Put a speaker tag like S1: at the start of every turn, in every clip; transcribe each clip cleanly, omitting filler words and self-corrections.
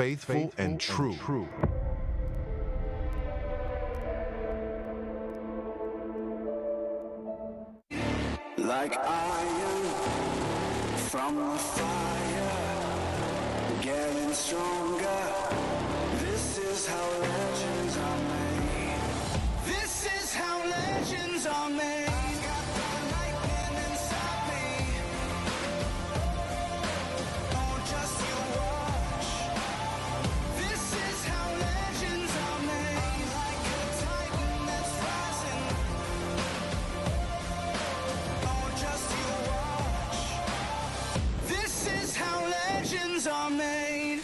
S1: faithful and true.
S2: Like iron from the fire, getting stronger. This is how legends are made. This is how legends are made. I've got the lightning inside me. Oh, just you watch. This is how legends are made. Like a titan that's rising. Oh, just you watch. This is how legends are made.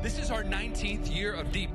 S3: This is our 19th year of deep.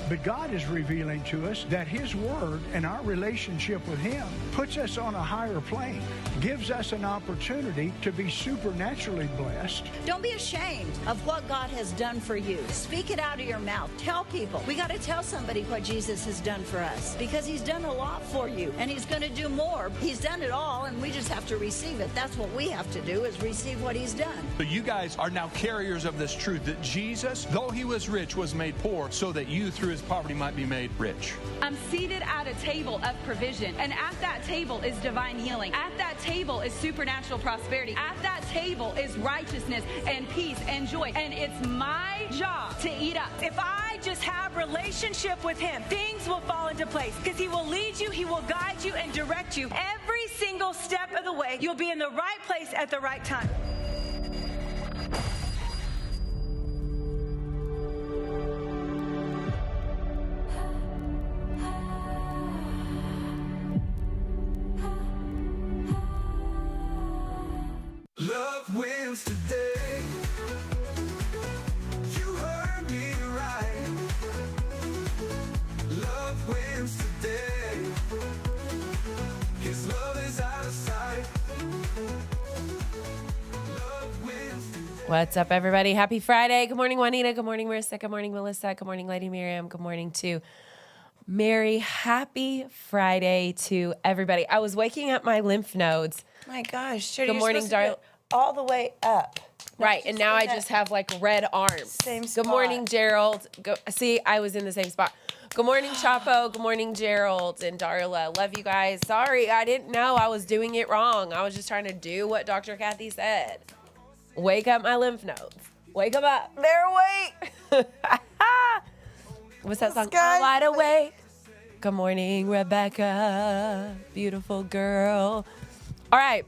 S4: But God is revealing to us that His Word and our relationship with Him puts us on a higher plane, gives us an opportunity to be supernaturally blessed.
S5: Don't be ashamed of what God has done for you. Speak it out of your mouth. Tell people. We got to tell somebody what Jesus has done for us because He's done a lot for you and He's going to do more. He's done it all and we just have to receive it. That's what we have to do is receive what He's done.
S3: So you guys are now carriers of this truth that Jesus, though He was rich, was made poor so that you through His poverty might be made rich.
S6: I'm seated at a table of provision, and at that table is divine healing. At that table is supernatural prosperity. At that table is righteousness and peace and joy, and it's my job to eat up.
S7: If I just have relationship with Him, things will fall into place because He will lead you, He will guide you and direct you. Every single step of the way, you'll be in the right place at the right time.
S2: Love wins today. You heard me right. Love wins today. His love is out of sight. Love wins today.
S8: What's up, everybody? Happy Friday. Good morning, Juanita. Good morning, Marissa. Good morning, Melissa. Good morning, Lady Miriam. Good morning to Mary. Happy Friday to everybody. I was waking up my lymph nodes.
S9: My gosh, Judy,
S8: Good morning, darling.
S9: All the way up.
S8: Right, and now I just have like red arms.
S9: Same
S8: Good
S9: spot.
S8: morning, Gerald. See, I was in the same spot. Good morning, Chapo. Good morning, Gerald and Darla. Love you guys. Sorry, I didn't know I was doing it wrong. I was just trying to do what Dr. Kathy said. Wake up my lymph nodes. Wake them up.
S9: They're awake.
S8: What's that song?
S9: Sky-
S8: I'm wide awake. Good morning, Rebecca. Beautiful girl. All right.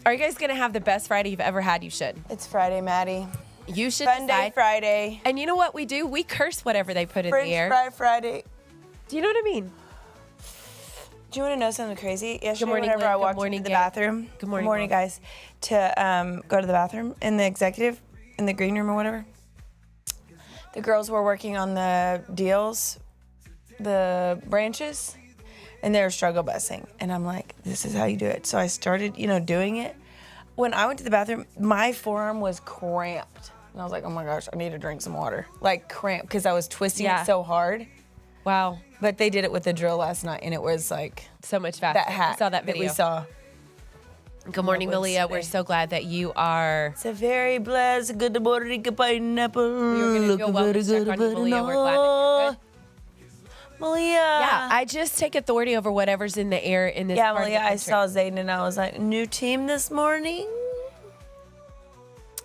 S8: Are you guys going to have the best Friday you've ever had? You should.
S9: It's Friday, Maddie.
S8: You should
S9: Fun day
S8: decide.
S9: Friday.
S8: And you know what we do? We curse whatever they put in
S9: French
S8: the air.
S9: fry Friday.
S8: Do you know what I mean?
S9: Do you want to know something crazy? Yesterday,
S8: morning,
S9: whenever
S8: Lynn.
S9: I
S8: Good
S9: walked
S8: morning,
S9: into the
S8: gang.
S9: bathroom.
S8: Good morning, Mom.
S9: guys. To go to the bathroom in the executive, in the green room or whatever. The girls were working on the deals, the branches, and they were struggle busing. And I'm like, this is how you do it. So I started, doing it. When I went to the bathroom, my forearm was cramped. And I was like, oh my gosh, I need to drink some water. Like cramped, because I was twisting it so hard.
S8: Wow.
S9: But they did it with the drill last night, and it was like
S8: So much faster.
S9: that hack
S8: I saw that video.
S9: we saw.
S8: Good morning,
S9: That was
S8: Malia. We're
S9: today.
S8: so glad that you are.
S9: It's a very blessed good morning, pineapple.
S8: We were going to do a wellness check on you, Malia. We're glad that you're good.
S9: Malia.
S8: Yeah, I just take authority over whatever's in the air in this
S9: Yeah,
S8: part of
S9: Malia,
S8: the
S9: I
S8: country.
S9: saw Zayden, and I was like, new team this morning?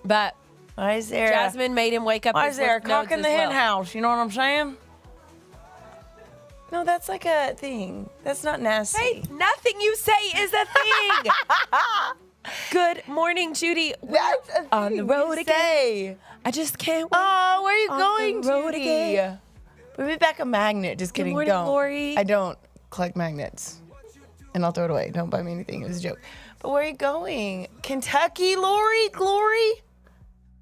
S8: But
S9: Why is there
S8: Jasmine made him wake up.
S9: Why
S8: his
S9: is there a
S8: lymph nodes
S9: cock in the
S8: as
S9: hen
S8: well.
S9: house? You know what I'm saying? No, that's like a thing. That's not nasty.
S8: Hey, nothing you say is a thing. Good morning, Judy.
S9: That's a thing
S8: on the road
S9: we
S8: again.
S9: say.
S8: I just can't wait.
S9: Oh, where are you
S8: On
S9: going,
S8: the road
S9: Judy?
S8: again.
S9: Bring me back a magnet. Just kidding.
S8: morning,
S9: don't.
S8: Lori.
S9: I don't collect magnets. And I'll throw it away. Don't buy me anything. It was a joke. But where are you going? Kentucky, Lori? Glory?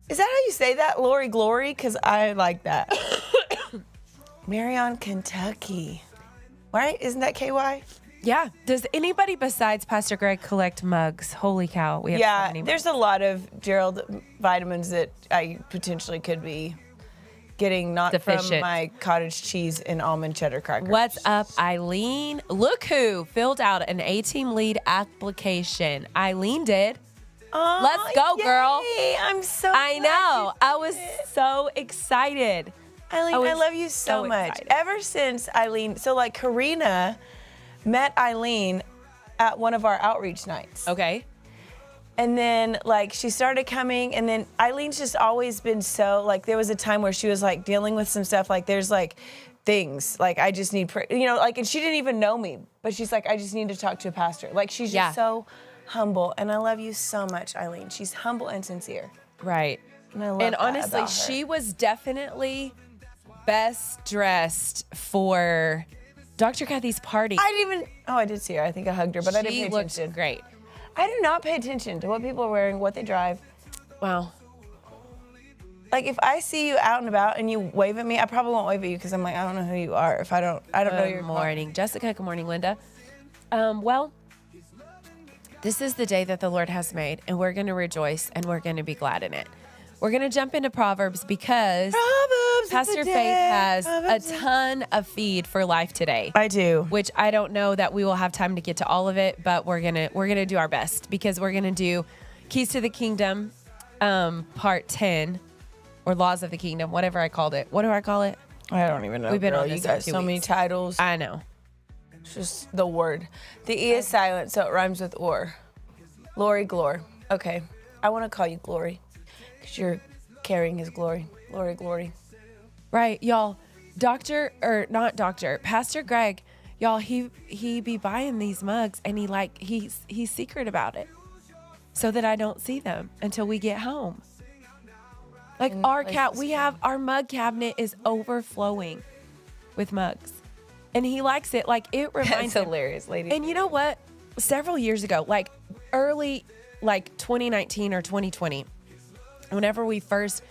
S9: Is that how you say that? Lori Glory? Because I like that. Marion, Kentucky. Right? Isn't that KY?
S8: Yeah. Does anybody besides Pastor Greg collect mugs? Holy cow. We have so many
S9: there's
S8: mugs.
S9: a lot of, Gerald, vitamins that I potentially could be getting not from
S8: Deficient.
S9: my cottage cheese and almond cheddar crackers.
S8: What's up, Eileen? Look who filled out an A-Team lead application. Eileen did.
S9: Oh,
S8: Let's go,
S9: yay.
S8: girl.
S9: I'm so
S8: I
S9: glad
S8: know.
S9: you
S8: I
S9: did
S8: was
S9: it.
S8: so excited.
S9: Eileen,
S8: I was
S9: I love you so much.
S8: excited.
S9: Ever since Eileen, so like Karina met Eileen at one of our outreach nights.
S8: Okay.
S9: And then like she started coming, and then Eileen's just always been so like, there was a time where she was like dealing with some stuff, like there's like things like I just need like, and she didn't even know me, but she's like, I just need to talk to a pastor. Like she's just so humble, and I love you so much, Eileen. She's humble and sincere.
S8: Right.
S9: And I love
S8: And
S9: that
S8: honestly,
S9: about her.
S8: she was definitely best dressed for Dr. Kathy's party.
S9: I did see her. I think I hugged her, but I didn't
S8: She
S9: pay
S8: looked
S9: attention.
S8: great.
S9: I do not pay attention to what people are wearing, what they drive.
S8: Wow.
S9: Like if I see you out and about and you wave at me, I probably won't wave at you because I'm like, I don't know who you are. If I don't know your
S8: Good morning, Jessica. Good morning, Linda. Well, this is the day that the Lord has made, and we're going to rejoice and we're going to be glad in it. We're going to jump into Proverbs because Pastor Faith has a ton of feed for life today.
S9: I do.
S8: Which I don't know that we will have time to get to all of it, but we're gonna do our best because we're gonna do Keys to the Kingdom, part 10, or Laws of the Kingdom, whatever I called it. What do I call it?
S9: I don't even know.
S8: We've been
S9: girl.
S8: on
S9: You
S8: this for
S9: got
S8: 2
S9: so many
S8: weeks.
S9: titles.
S8: I know.
S9: It's just the word. The E is silent, so it rhymes with or. Lori, glor. Okay. I want to call you Glory because you're carrying his glory. Glory, glory.
S8: Right, y'all. Pastor Greg, y'all, he be buying these mugs, and he's secret about it so that I don't see them until we get home. Like our mug cabinet is overflowing with mugs, and he likes it. Like it reminds
S9: That's
S8: him.
S9: hilarious, lady.
S8: And you know what? Several years ago, like early, like 2019 or 2020, whenever we first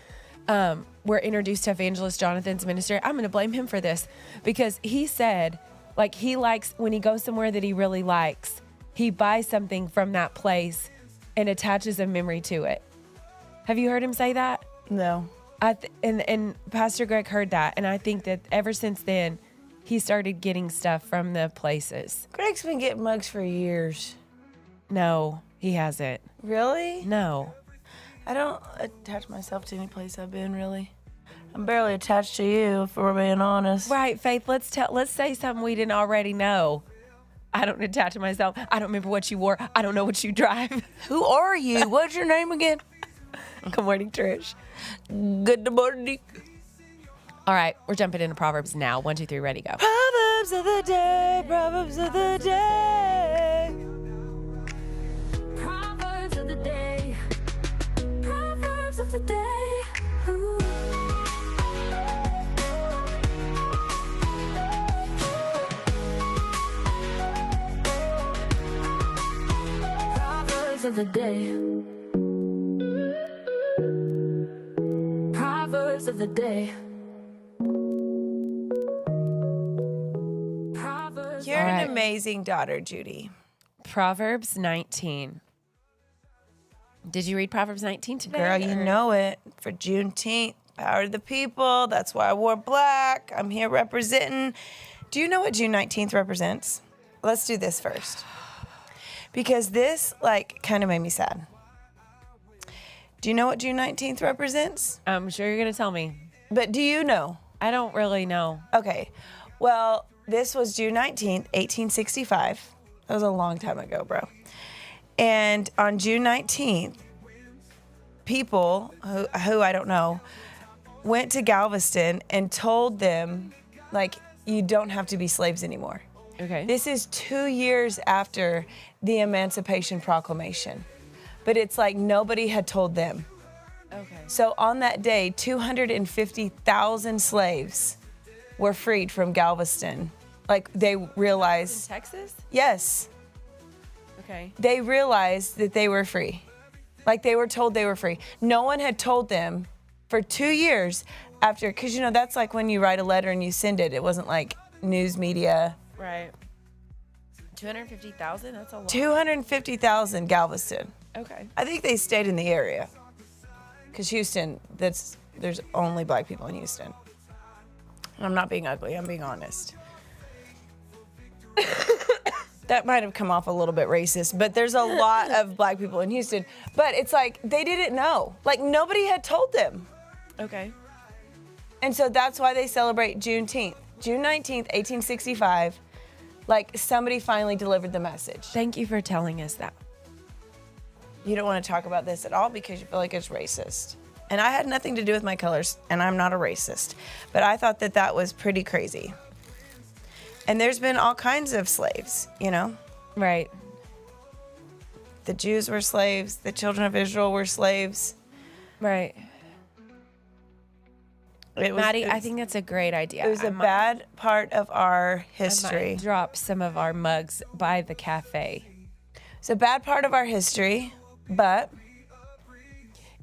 S8: were introduced to Evangelist Jonathan's ministry, I'm going to blame him for this because he said, like, he likes when he goes somewhere that he really likes, he buys something from that place and attaches a memory to it. Have you heard him say that?
S9: No.
S8: And Pastor Greg heard that, and I think that ever since then, he started getting stuff from the places.
S9: Greg's been getting mugs for years.
S8: No, he hasn't.
S9: Really?
S8: No.
S9: I don't attach myself to any place I've been, really. I'm barely attached to you, if we're being honest.
S8: Right, Faith, let's say something we didn't already know. I don't attach to myself. I don't remember what you wore. I don't know what you drive.
S9: Who are you? What's your name again?
S8: Good morning, Trish.
S9: Good morning.
S8: All right, we're jumping into Proverbs now. 1, 2, 3, ready, go.
S9: Proverbs of the day, Proverbs of the day.
S2: Proverbs of the day. Proverbs of the day. Ooh. Proverbs of the day. Proverbs of the day. Proverbs.
S9: You're
S8: All
S9: an
S8: right.
S9: amazing daughter, Judy.
S8: Proverbs 19. Did you read Proverbs 19 today?
S9: Girl, you know it. For Juneteenth, power to the people. That's why I wore black. I'm here representing. Do you know what June 19th represents? Let's do this first. Because this, kind of made me sad. Do you know what June 19th represents?
S8: I'm sure you're going to tell me.
S9: But do you know?
S8: I don't really know.
S9: Okay. Well, this was June 19th, 1865. That was a long time ago, bro. And on June 19th, people who I don't know went to Galveston and told them, you don't have to be slaves anymore.
S8: Okay.
S9: This is 2 years after the Emancipation Proclamation. But it's like nobody had told them.
S8: Okay.
S9: So on that day, 250,000 slaves were freed from Galveston. They realized.
S8: Texas?
S9: Yes.
S8: Okay.
S9: They realized that they were free. They were told they were free. No one had told them for 2 years after, because that's like when you write a letter and you send it. It wasn't like news media.
S8: Right. 250,000? That's a lot.
S9: 250,000 Galveston.
S8: Okay.
S9: I think they stayed in the area. Because Houston, there's only black people in Houston. I'm not being ugly, I'm being honest. That might have come off a little bit racist, but there's a lot of black people in Houston. But it's like, they didn't know. Like, nobody had told them.
S8: Okay.
S9: And so that's why they celebrate Juneteenth. June 19th, 1865, like, somebody finally delivered the message.
S8: Thank you for telling us that.
S9: You don't want to talk about this at all because you feel like it's racist. And I had nothing to do with my colors, and I'm not a racist. But I thought that that was pretty crazy. And there's been all kinds of slaves, you know?
S8: Right.
S9: The Jews were slaves. The children of Israel were slaves.
S8: Right. Maddie, I think that's a great idea.
S9: It was a bad part of our history.
S8: I might drop some of our mugs by the cafe.
S9: It's a bad part of our history, but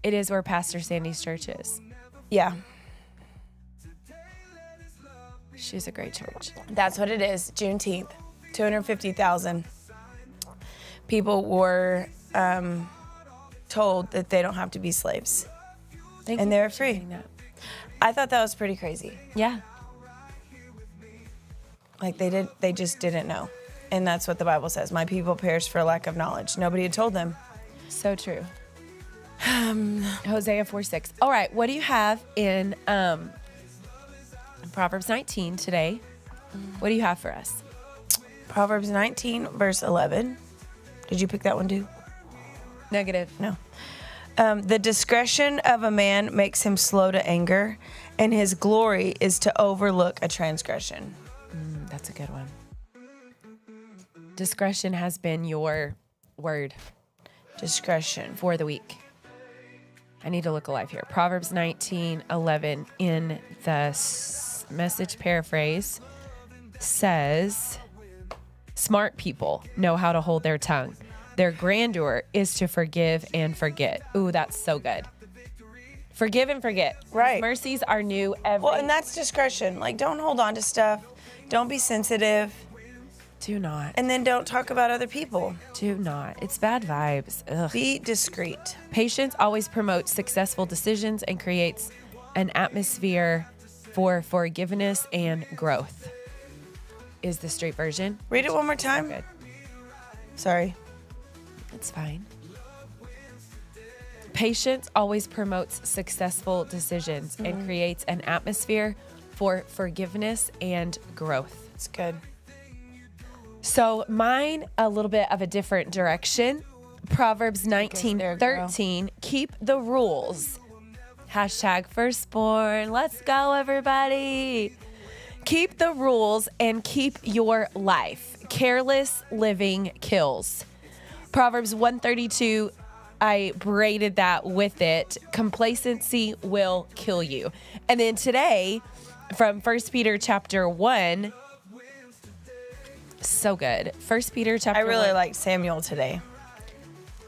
S8: it is where Pastor Sandy's church is.
S9: Yeah.
S8: She's a great church.
S9: That's what it is. Juneteenth. 250,000 people were told that they don't have to be slaves. And they're free. I thought that was pretty crazy.
S8: Yeah.
S9: Like they just didn't know. And that's what the Bible says. My people perish for lack of knowledge. Nobody had told them.
S8: So true. Hosea 4:6. All right, what do you have in Proverbs 19 today? What do you have for us?
S9: Proverbs 19, verse 11. Did you pick that one too?
S8: Negative.
S9: No. The discretion of a man makes him slow to anger, and his glory is to overlook a transgression.
S8: That's a good one. Discretion has been your word.
S9: Discretion.
S8: For the week. I need to look alive here. Proverbs 19:11 in the Message paraphrase says, smart people know how to hold their tongue. Their grandeur is to forgive and forget. Ooh, that's so good. Forgive and forget.
S9: Right.
S8: His mercies are new every...
S9: Well, and that's discretion. Like, don't hold on to stuff. Don't be sensitive.
S8: Do not.
S9: And then don't talk about other people.
S8: Do not. It's bad vibes. Ugh.
S9: Be discreet.
S8: Patience always promotes successful decisions and creates an atmosphere for forgiveness and growth. Is the straight version.
S9: Read it one more time.
S8: Good.
S9: Sorry.
S8: It's fine. Patience always promotes successful decisions and creates an atmosphere for forgiveness and growth.
S9: It's good.
S8: So mine, a little bit of a different direction. Proverbs 19:13. Keep the rules. Hashtag firstborn. Let's go, everybody. Keep the rules and keep your life. Careless living kills. Proverbs 132, I braided that with it. Complacency will kill you. And then today, from 1 Peter chapter 1, so good. 1 Peter chapter 1.
S9: I really like Samuel today.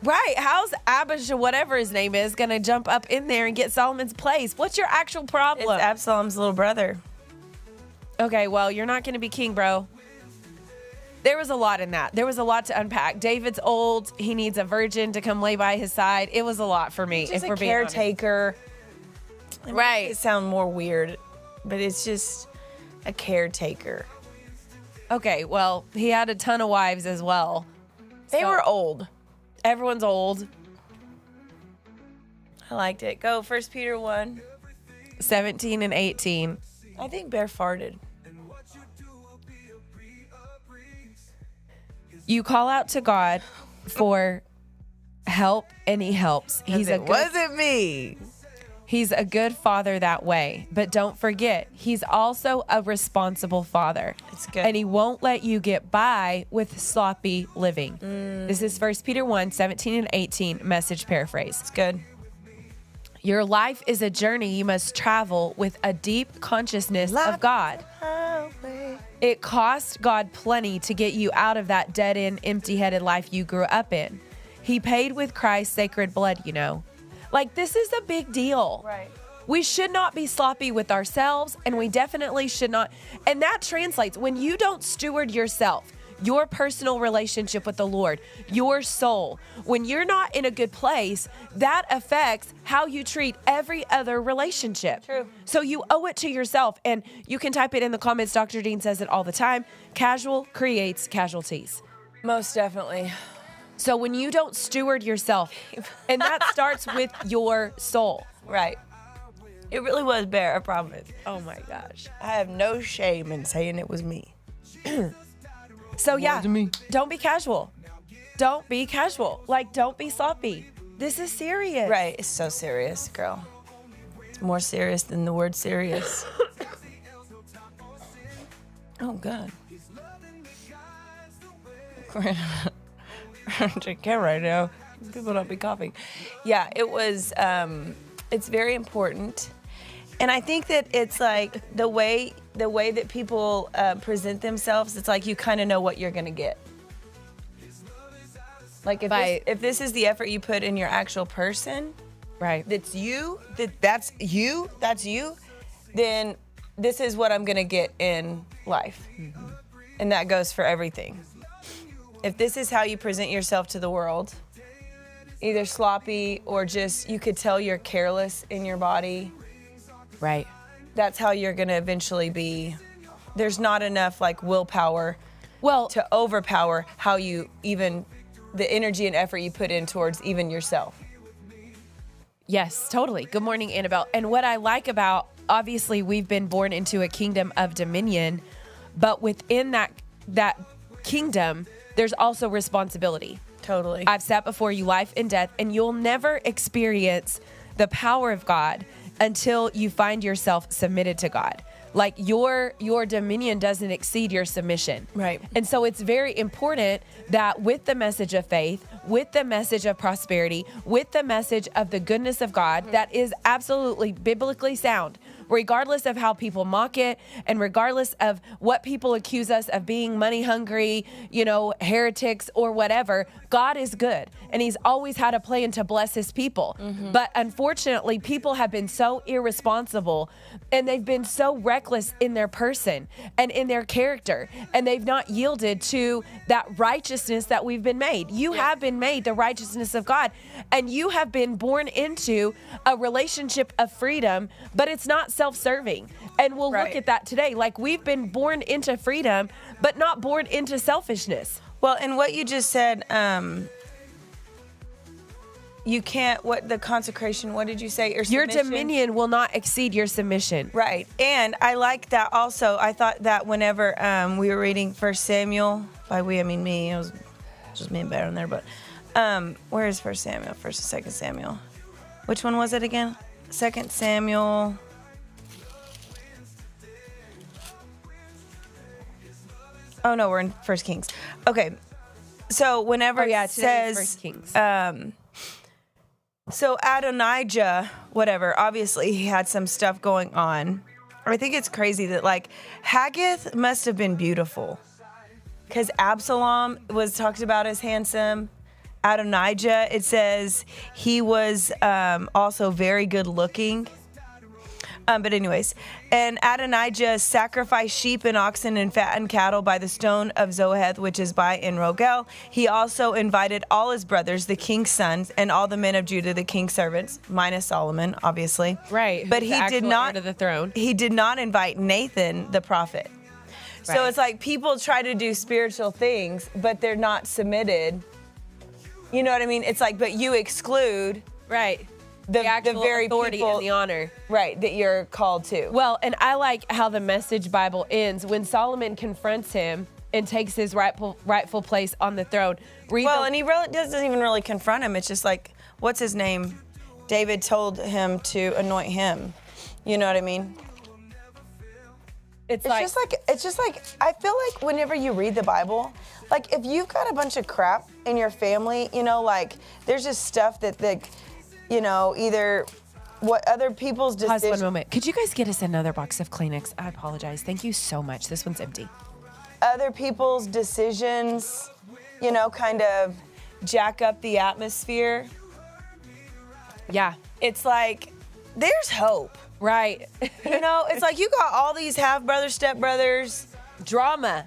S8: Right. How's Abijah, whatever his name is, going to jump up in there and get Solomon's place? What's your actual problem?
S9: It's Absalom's little brother.
S8: Okay, well, you're not going to be king, bro. There was a lot in that. There was a lot to unpack. David's old. He needs a virgin to come lay by his side. It was a lot for me.
S9: Just
S8: if
S9: a
S8: we're being honest.
S9: caretaker.
S8: Right.
S9: It sounds more weird, but it's just a caretaker.
S8: Okay, well, he had a ton of wives as well.
S9: They were old.
S8: Everyone's old.
S9: I liked it. Go, 1 Peter 1.
S8: 17 and 18.
S9: I think Bear farted.
S8: You call out to God for help, and he helps.
S9: Wasn't me.
S8: He's a good father that way. But don't forget, he's also a responsible father.
S9: It's good.
S8: And he won't let you get by with sloppy living. This is 1 Peter 1, 17 and 18, message paraphrase.
S9: It's good.
S8: Your life is a journey you must travel with a deep consciousness of God. It cost God plenty to get you out of that dead-end, empty-headed life you grew up in. He paid with Christ's sacred blood, you know. Like, this is a big deal.
S9: Right.
S8: We should not be sloppy with ourselves, and we definitely should not. And that translates when you don't steward yourself. your personal relationship with the Lord, your soul. When you're not in a good place, that affects how you treat every other relationship.
S9: True.
S8: So you owe it to yourself. And you can type it in the comments. Dr. Dean says it all the time. Casual creates casualties.
S9: Most definitely.
S8: So when you don't steward yourself, and that starts with your soul.
S9: Right. It really was Bear, I promise.
S8: Oh my gosh.
S9: I have no shame in saying it was me.
S8: So yeah,
S3: to me.
S8: don't be casual. Don't be casual. Like, don't be sloppy. This is serious.
S9: Right. It's so serious, girl. It's more serious than the word serious. Oh, God. I can't right now. People don't be coughing. Yeah, it was, it's very important. And I think that it's like the way that people present themselves, it's like you kind of know what you're going to get. Like if this is the effort you put in your actual person,
S8: Right.
S9: that's you, that's you, then this is what I'm going to get in life. Mm-hmm. And that goes for everything. If this is how you present yourself to the world, either sloppy or just you could tell you're careless in your body,
S8: Right.
S9: that's how you're going to eventually be. There's not enough like willpower to overpower how you even the energy and effort you put in towards even yourself.
S8: Yes, totally. Good morning, Annabelle. And what I like about, obviously, we've been born into a kingdom of dominion, but within that kingdom, there's also responsibility.
S9: Totally.
S8: I've sat before you life and death, and you'll never experience the power of God until you find yourself submitted to God. Like your dominion doesn't exceed your submission.
S9: Right.
S8: And so it's very important that with the message of faith, with the message of prosperity, with the message of the goodness of God, that is absolutely biblically sound, regardless of how people mock it and regardless of what people accuse us of being money hungry, heretics or whatever, God is good. And he's always had a plan to bless his people. Mm-hmm. But unfortunately, people have been so irresponsible and they've been so reckless in their person and in their character. And they've not yielded to that righteousness that we've been made. You have been made the righteousness of God, and you have been born into a relationship of freedom, but it's not self-serving. And we'll look at that today. Like, we've been born into freedom, but not born into selfishness.
S9: Well, and what you just said, you can't, the consecration, what did you say? Or
S8: your dominion will not exceed your submission.
S9: Right. And I like that also. I thought that whenever we were reading 1 Samuel, by we, I mean me, it was just me and Bear in there, but where is 1 Samuel? 1st and 2nd Samuel. Which one was it again? 2 Samuel. Oh, no, we're in 1 Kings. Okay. So whenever it says
S8: 1 Kings.
S9: So Adonijah, whatever, obviously he had some stuff going on. I think it's crazy that like Haggith must have been beautiful because Absalom was talked about as handsome. Adonijah, it says he was also very good looking. But anyways, and Adonijah sacrificed sheep and oxen and fattened cattle by the stone of Zoheth, which is by En Rogel. He also invited all his brothers, the king's sons, and all the men of Judah, the king's servants, minus Solomon, obviously.
S8: Right.
S9: But he did not
S8: heir to the throne.
S9: He did not invite Nathan, the prophet. Right. So it's like people try to do spiritual things, but they're not submitted. You know what I mean? It's like, but you exclude.
S8: Right.
S9: The very
S8: authority
S9: people,
S8: and the honor.
S9: Right, that you're called to.
S8: Well, and I like how the Message Bible ends when Solomon confronts him and takes his rightful place on the throne.
S9: And he really doesn't even really confront him. It's just like, what's his name? David told him to anoint him. You know what I mean? It's just like I feel like whenever you read the Bible, like if you've got a bunch of crap in your family, like there's just stuff that either what other people's decisions.
S8: Pause 1 moment. Could you guys get us another box of Kleenex? I apologize. Thank you so much. This one's empty.
S9: Other people's decisions, kind of jack up the atmosphere.
S8: Yeah.
S9: It's like, there's hope.
S8: Right.
S9: It's like you got all these half-brothers, step-brothers.
S8: Drama.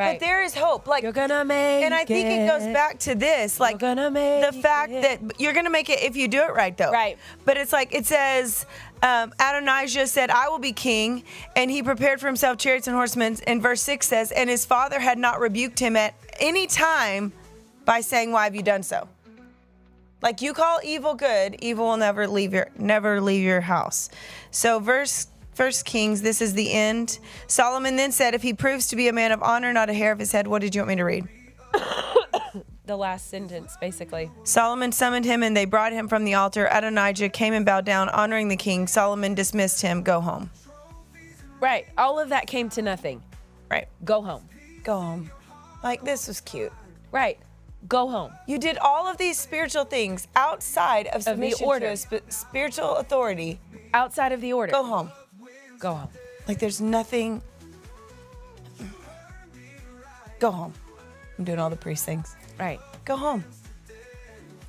S9: But there is hope. Like
S8: you're gonna make it.
S9: And I think it goes back to this, like
S8: you're gonna make
S9: the fact that you're gonna make it if you do it right, though.
S8: Right.
S9: But it's like it says, Adonijah said, "I will be king," and he prepared for himself chariots and horsemen. And verse 6 says, "And his father had not rebuked him at any time by saying, 'Why have you done so?'" Like you call evil good, evil will never leave your house. So First Kings, this is the end. Solomon then said, "If he proves to be a man of honor, not a hair of his head," what did you want me to read?
S8: The last sentence, basically.
S9: Solomon summoned him, and they brought him from the altar. Adonijah came and bowed down, honoring the king. Solomon dismissed him. Go home.
S8: Right. All of that came to nothing.
S9: Right.
S8: Go home.
S9: Go home. Like, this was cute.
S8: Right. Go home.
S9: You did all of these spiritual things outside of submission
S8: order.
S9: to a spiritual authority.
S8: Outside of the order.
S9: Go home.
S8: Go home.
S9: Like, there's nothing. Go home. I'm doing all the priest things.
S8: Right.
S9: Go home.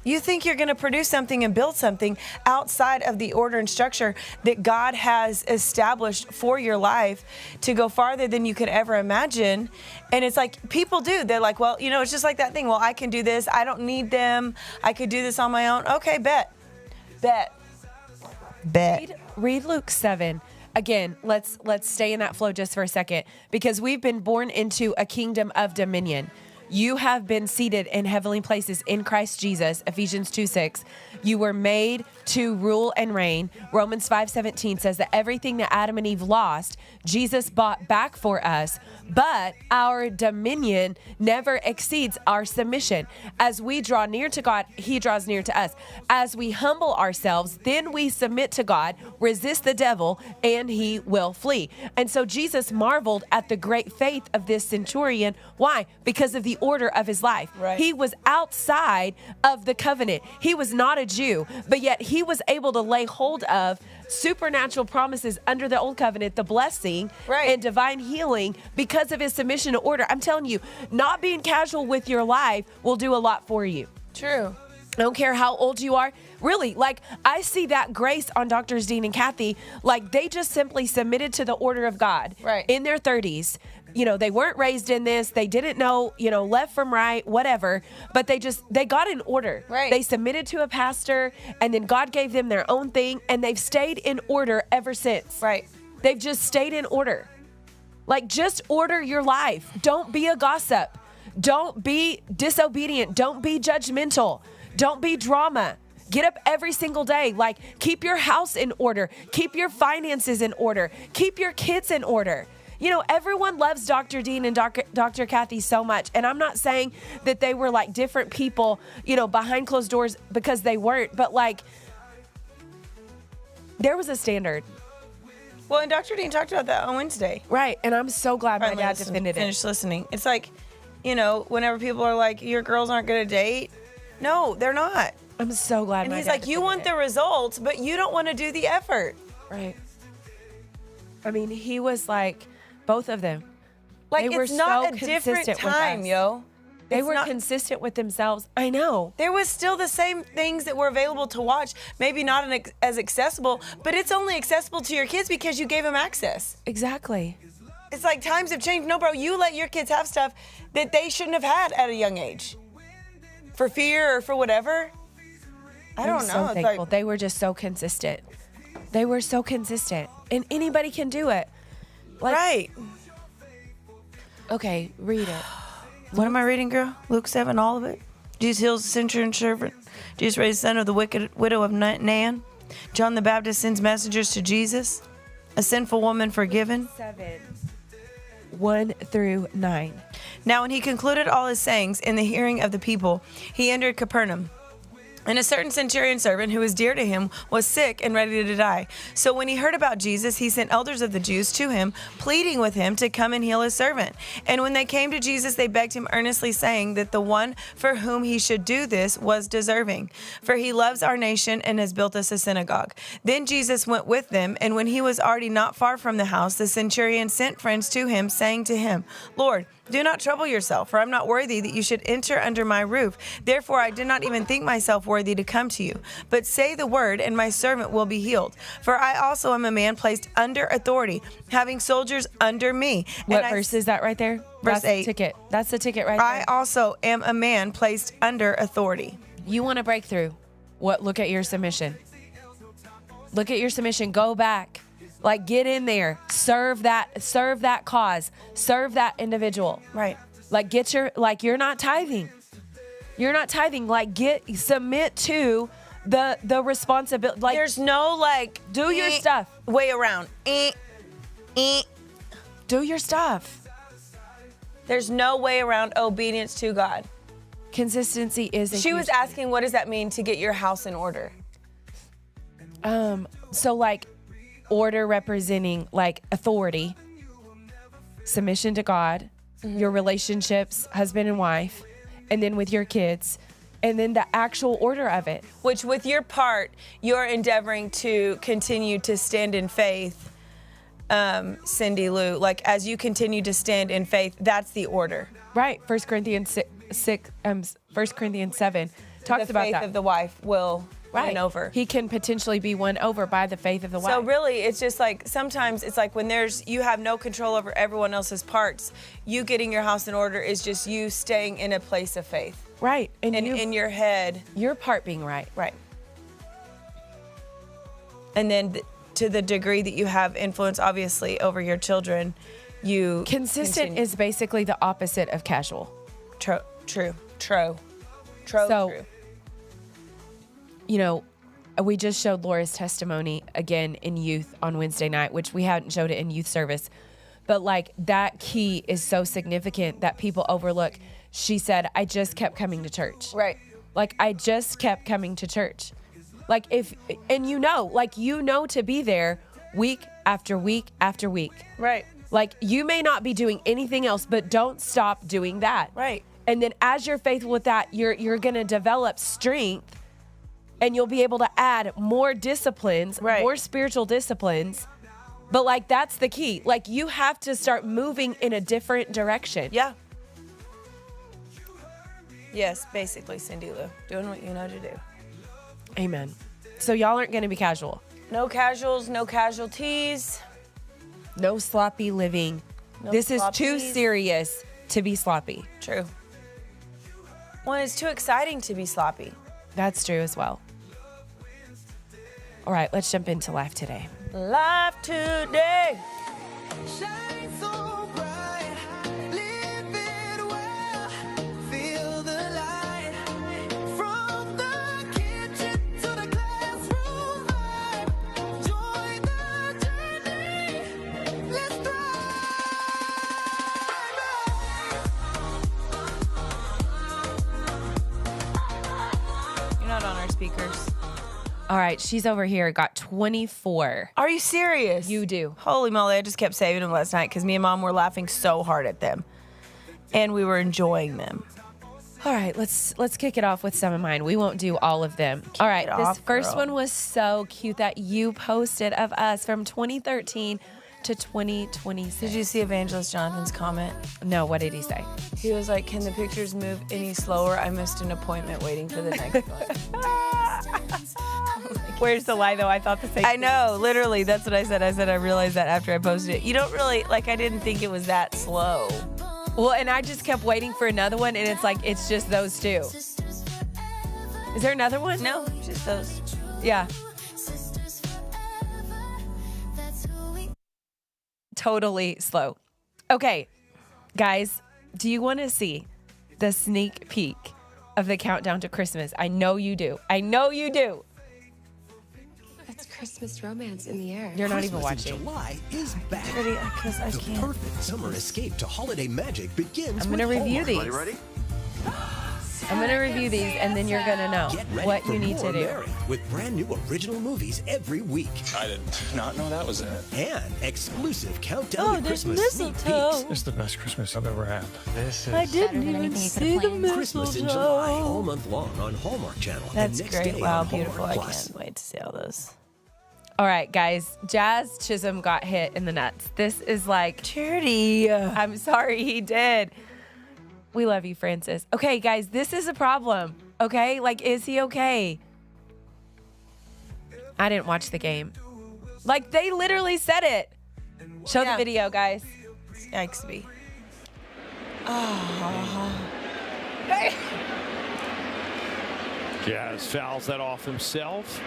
S9: You think you're going to produce something and build something outside of the order and structure that God has established for your life to go farther than you could ever imagine. And it's like people do. They're like, well, you know, it's just like that thing. Well, I can do this. I don't need them. I could do this on my own. Okay, bet.
S8: Read Luke 7. Again, let's stay in that flow just for a second, because we've been born into a kingdom of dominion. You have been seated in heavenly places in Christ Jesus, Ephesians 2:6. You were made to rule and reign. Romans 5:17 says that everything that Adam and Eve lost, Jesus bought back for us, but our dominion never exceeds our submission. As we draw near to God, he draws near to us. As we humble ourselves, then we submit to God, resist the devil, and he will flee. And so Jesus marveled at the great faith of this centurion. Why? Because of the order of his life.
S9: Right.
S8: He was outside of the covenant. He was not a Jew, but yet he was able to lay hold of supernatural promises under the old covenant, the blessing and divine healing because of his submission to order. I'm telling you, not being casual with your life will do a lot for you.
S9: True.
S8: I don't care how old you are. Really, like I see that grace on Drs. Dean and Kathy. Like they just simply submitted to the order of God in their 30s. You know, they weren't raised in this. They didn't know, you know, left from right, whatever. But they got in order.
S9: Right.
S8: They submitted to a pastor, and then God gave them their own thing, and they've stayed in order ever since.
S9: Right.
S8: They've just stayed in order. Like, just order your life. Don't be a gossip. Don't be disobedient. Don't be judgmental. Don't be drama. Get up every single day. Like, keep your house in order. Keep your finances in order. Keep your kids in order. You know, everyone loves Dr. Dean and Dr. Kathy so much. And I'm not saying that they were like different people, you know, behind closed doors, because they weren't. But like, there was a standard.
S9: Well, and Dr. Dean talked about that on Wednesday.
S8: Right. And I'm so glad my dad defended it.
S9: Finish listening. It's like, you know, whenever people are like, your girls aren't going to date. No, they're not.
S8: I'm so glad
S9: and
S8: my
S9: he's
S8: dad
S9: like, you want
S8: defended
S9: the results, but you don't want to do the effort.
S8: Right. I mean, he was like, both of them.
S9: Like,
S8: they were
S9: it's not
S8: so
S9: a different
S8: consistent with
S9: time,
S8: us.
S9: yo.
S8: They
S9: It's
S8: were
S9: not-
S8: consistent with themselves. I know.
S9: There was still the same things that were available to watch. Maybe not as accessible, but it's only accessible to your kids because you gave them access.
S8: Exactly.
S9: It's like times have changed. No, bro, you let your kids have stuff that they shouldn't have had at a young age. For fear or for whatever. I don't know.
S8: I'm so
S9: It's
S8: thankful.
S9: like,
S8: They were just so consistent. They were so consistent. And anybody can do it. Like,
S9: right.
S8: Okay, read it.
S9: What am I reading, girl? Luke 7, all of it? Jesus heals the centurion servant. Jesus raised the son of the widow of Nain. John the Baptist sends messengers to Jesus. A sinful woman forgiven.
S8: 7, 1 through 9.
S9: Now when he concluded all his sayings in the hearing of the people, he entered Capernaum. And a certain centurion servant who was dear to him was sick and ready to die. So when he heard about Jesus, he sent elders of the Jews to him, pleading with him to come and heal his servant. And when they came to Jesus, they begged him earnestly, saying that the one for whom he should do this was deserving. For he loves our nation and has built us a synagogue. Then Jesus went with them, and when he was already not far from the house, the centurion sent friends to him, saying to him, Lord, Do not trouble yourself, for I'm not worthy that you should enter under my roof. Therefore, I did not even think myself worthy to come to you. But say the word, and my servant will be healed. For I also am a man placed under authority, having soldiers under me.
S8: What verse is that right there?
S9: Verse 8.
S8: Ticket. That's the ticket right
S9: I
S8: there.
S9: also am a man placed under authority.
S8: You want a breakthrough? What? Look at your submission. Look at your submission. Go back. Like, get in there. Serve that cause. Serve that individual.
S9: Right.
S8: Like, you're not tithing. You're not tithing. Like, submit to the responsibility. Like,
S9: there's no like
S8: do your stuff.
S9: Way around.
S8: Do your stuff.
S9: There's no way around obedience to God.
S8: Consistency is
S9: She was asking, what does that mean to get your house in order?
S8: So like order representing like authority, submission to God, your relationships, husband and wife, and then with your kids, and then the actual order of it.
S9: Which with your part, you're endeavoring to continue to stand in faith, Cindy Lou. Like as you continue to stand in faith, that's the order.
S8: Right. 1 Corinthians 7 talks about
S9: faith
S8: that.
S9: of the wife will win over.
S8: He can potentially be won over by the faith of the wife.
S9: So really, it's just like sometimes it's like when you have no control over everyone else's parts, you getting your house in order is just you staying in a place of faith.
S8: Right.
S9: And in your head.
S8: Your part being right.
S9: Right. And then to the degree that you have influence, obviously, over your children, you
S8: Consistent is basically the opposite of casual.
S9: True.
S8: You know, we just showed Laura's testimony again in youth on Wednesday night, which we hadn't showed it in youth service. But like that key is so significant that people overlook. She said, I just kept coming to church.
S9: Right.
S8: Like I just kept coming to church. Like to be there week after week after week.
S9: Right.
S8: Like you may not be doing anything else, but don't stop doing that.
S9: Right.
S8: And then as you're faithful with that, you're going to develop strength. And you'll be able to add more disciplines, more spiritual disciplines. But like, that's the key. Like you have to start moving in a different direction.
S9: Yeah. Yes, basically, Cindy Lou, doing what you know to do.
S8: Amen. So y'all aren't going to be casual.
S9: No casuals, no casualties.
S8: No sloppy living.
S9: No
S8: this is
S9: sloppies.
S8: too serious to be sloppy.
S9: True. Well, it's too exciting to be sloppy.
S8: That's true as well. All right, let's jump into life today.
S9: Life today.
S2: Shine so bright, live it well, feel the light from the kitchen to the classroom vibe. Join the journey, let's
S9: You're not on our speakers.
S8: All right, she's over here, got 24.
S9: Are you serious?
S8: You do.
S9: Holy moly, I just kept saving them last night because me and Mom were laughing so hard at them. And we were enjoying them.
S8: All right, let's kick it off with some of mine. We won't do all of them. All right, this first one was so cute that you posted of us from 2013 to 2026.
S9: Did you see Evangelist Jonathan's comment?
S8: No, what did he say?
S9: He was like, can the pictures move any slower? I missed an appointment waiting for the next one.
S8: Where's the lie, though? I thought the same
S9: I know, literally, that's what I said. I said I realized that after I posted it. You don't really, like, I didn't think it was that slow.
S8: Well, and I just kept waiting for another one, and it's like, it's just those two. Is there another one?
S9: No, just those.
S8: Yeah. Totally slow. Okay, guys, do you want to see the sneak peek of the countdown to Christmas? I know you do. I know you do.
S1: It's Christmas romance in the air.
S8: You're not even
S10: Christmas in
S8: watching.
S10: July is back.
S9: Because I
S10: The
S9: can't.
S10: perfect summer escape to holiday magic begins.
S8: I'm gonna
S10: with
S8: review
S10: Hallmark.
S8: these.
S11: Ready?
S8: I'm going to review these, and then you're going to know
S10: Get ready
S8: what
S10: for
S8: you need to
S10: more
S8: do.
S10: Merry with brand new original movies every week
S11: I did not know that was in it.
S10: and exclusive countdown to
S9: there's
S10: Christmas sneak
S9: mistletoe.
S10: peeks.
S11: It's the best Christmas I've ever had. This is.
S9: I didn't even see the
S10: Christmas in July, all month long on Hallmark Channel.
S9: That's
S10: and next
S9: great.
S10: day
S9: Wow,
S10: on
S9: beautiful.
S10: Hallmark
S9: I
S10: Plus.
S9: can't wait to see all those.
S8: All right, guys. Jazz Chisholm got hit in the nuts. This is like
S9: Charity.
S8: I'm sorry he did. We love you, Francis. Okay, guys, this is a problem. Okay? Like, is he okay? I didn't watch the game. Like, they literally said it. Show the video, guys.
S9: Yikes me.
S12: Jazz fouls that off himself.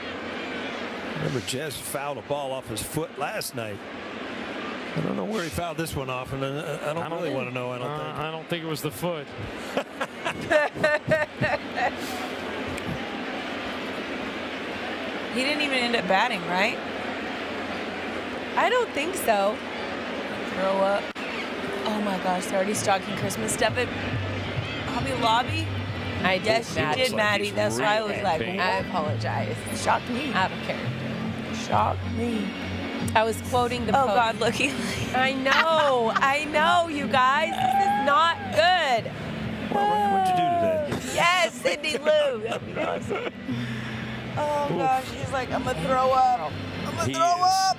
S13: Remember, Jazz fouled a ball off his foot last night. I don't know where he fouled this one off, and I don't really want to know.
S12: I don't think it was the foot.
S9: He didn't even end up batting, right?
S8: I don't think so.
S9: Throw up. Oh my gosh, they're already stocking Christmas stuff at Hobby Lobby.
S8: I did.
S9: Yes, you did, Maddie. That's why I was like,
S8: I apologize.
S9: Shocked me.
S8: Out of character.
S9: Shocked me.
S8: I was quoting the
S9: Oh
S8: post.
S9: God, looking.
S8: I know, you guys. This is not good.
S13: What'd you do today?
S9: Yes, Cindy Lou. That'd be awesome. Oh gosh, he's like, I'm gonna throw up. I'm gonna throw up.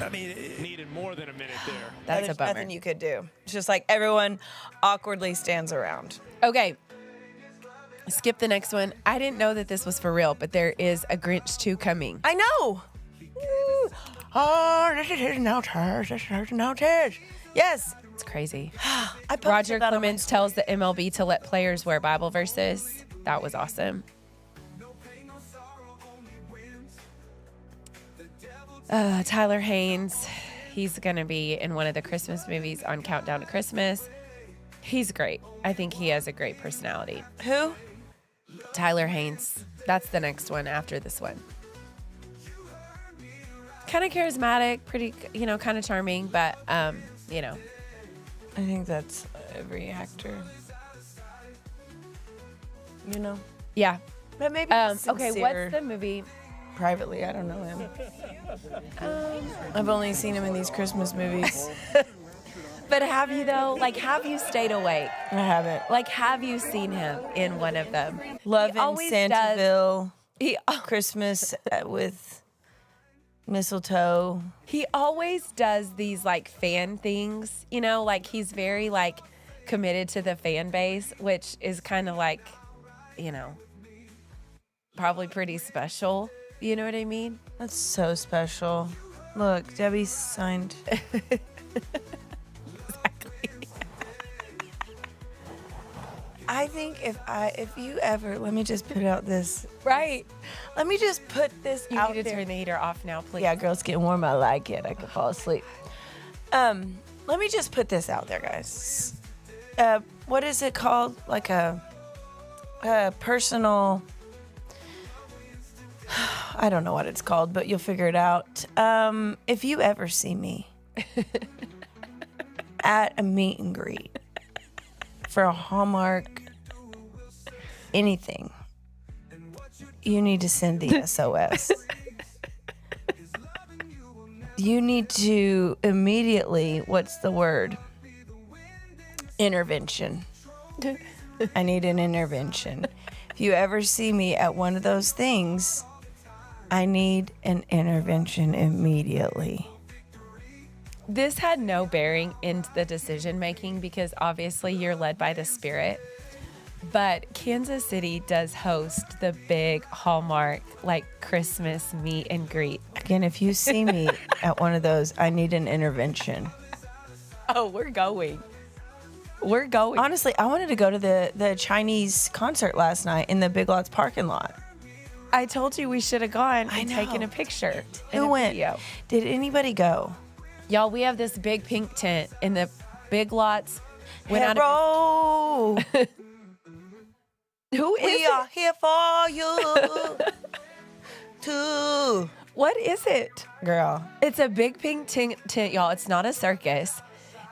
S13: I mean,
S12: It needed more than a minute there.
S8: That's a
S9: There's
S8: bummer.
S9: nothing you could do. It's just like everyone awkwardly stands around.
S8: Okay. Skip the next one. I didn't know that this was for real, but there is a Grinch 2 coming.
S9: I know. Oh, this is now Taz. This is now Taz. Yes.
S8: It's crazy.
S9: I posted
S8: Roger
S9: that on my
S8: Clemens tells the MLB to let players wear Bible verses. That was awesome. Tyler Haynes, he's going to be in one of the Christmas movies on Countdown to Christmas. He's great. I think he has a great personality.
S9: Who?
S8: Tyler Haynes. That's the next one after this one. Kind of charismatic, pretty, kind of charming, but,
S9: I think that's every actor.
S8: Yeah.
S9: But maybe
S8: okay, what's the movie?
S9: Privately, I don't know him. I've only seen him in these Christmas movies.
S8: But have you, though? Like, have you stayed awake?
S9: I haven't.
S8: Like, have you seen him in one of them?
S9: Love in
S8: always
S9: Santaville.
S8: He
S9: Christmas with mistletoe.
S8: He always does these, like, fan things, like, he's very, like, committed to the fan base, which is kind of like, probably pretty special. You know what I mean?
S9: That's so special. Look, Debbie signed.
S8: Exactly.
S9: I think if you ever, let me just put out this.
S8: Right.
S9: Let me just put this
S8: You
S9: out
S8: need to
S9: there.
S8: turn the heater off now, please.
S9: Yeah, girl, it's getting warm. I like it. I could fall asleep. Let me just put this out there, guys. What is it called? Like a personal. I don't know what it's called, but you'll figure it out. If you ever see me at a meet and greet for a Hallmark anything, you need to send the SOS. You need to immediately, what's the word? Intervention. I need an intervention. If you ever see me at one of those things, I need an intervention immediately.
S8: This had no bearing into the decision making because obviously you're led by the Spirit. But Kansas City does host the big Hallmark, like, Christmas meet and greet.
S9: Again, if you see me at one of those, I need an intervention.
S8: Oh, we're going. We're going.
S9: Honestly, I wanted to go to the Chinese concert last night in the Big Lots parking lot.
S8: I told you we should have gone
S9: I
S8: and
S9: know.
S8: taken a picture.
S9: Who went?
S8: Video.
S9: Did anybody go?
S8: Y'all, we have this big pink tent in the Big Lots.
S9: Hero!
S8: Who is
S9: We
S8: it?
S9: are here for you. Too.
S8: What is it?
S9: Girl.
S8: It's a big pink tent, y'all. It's not a circus.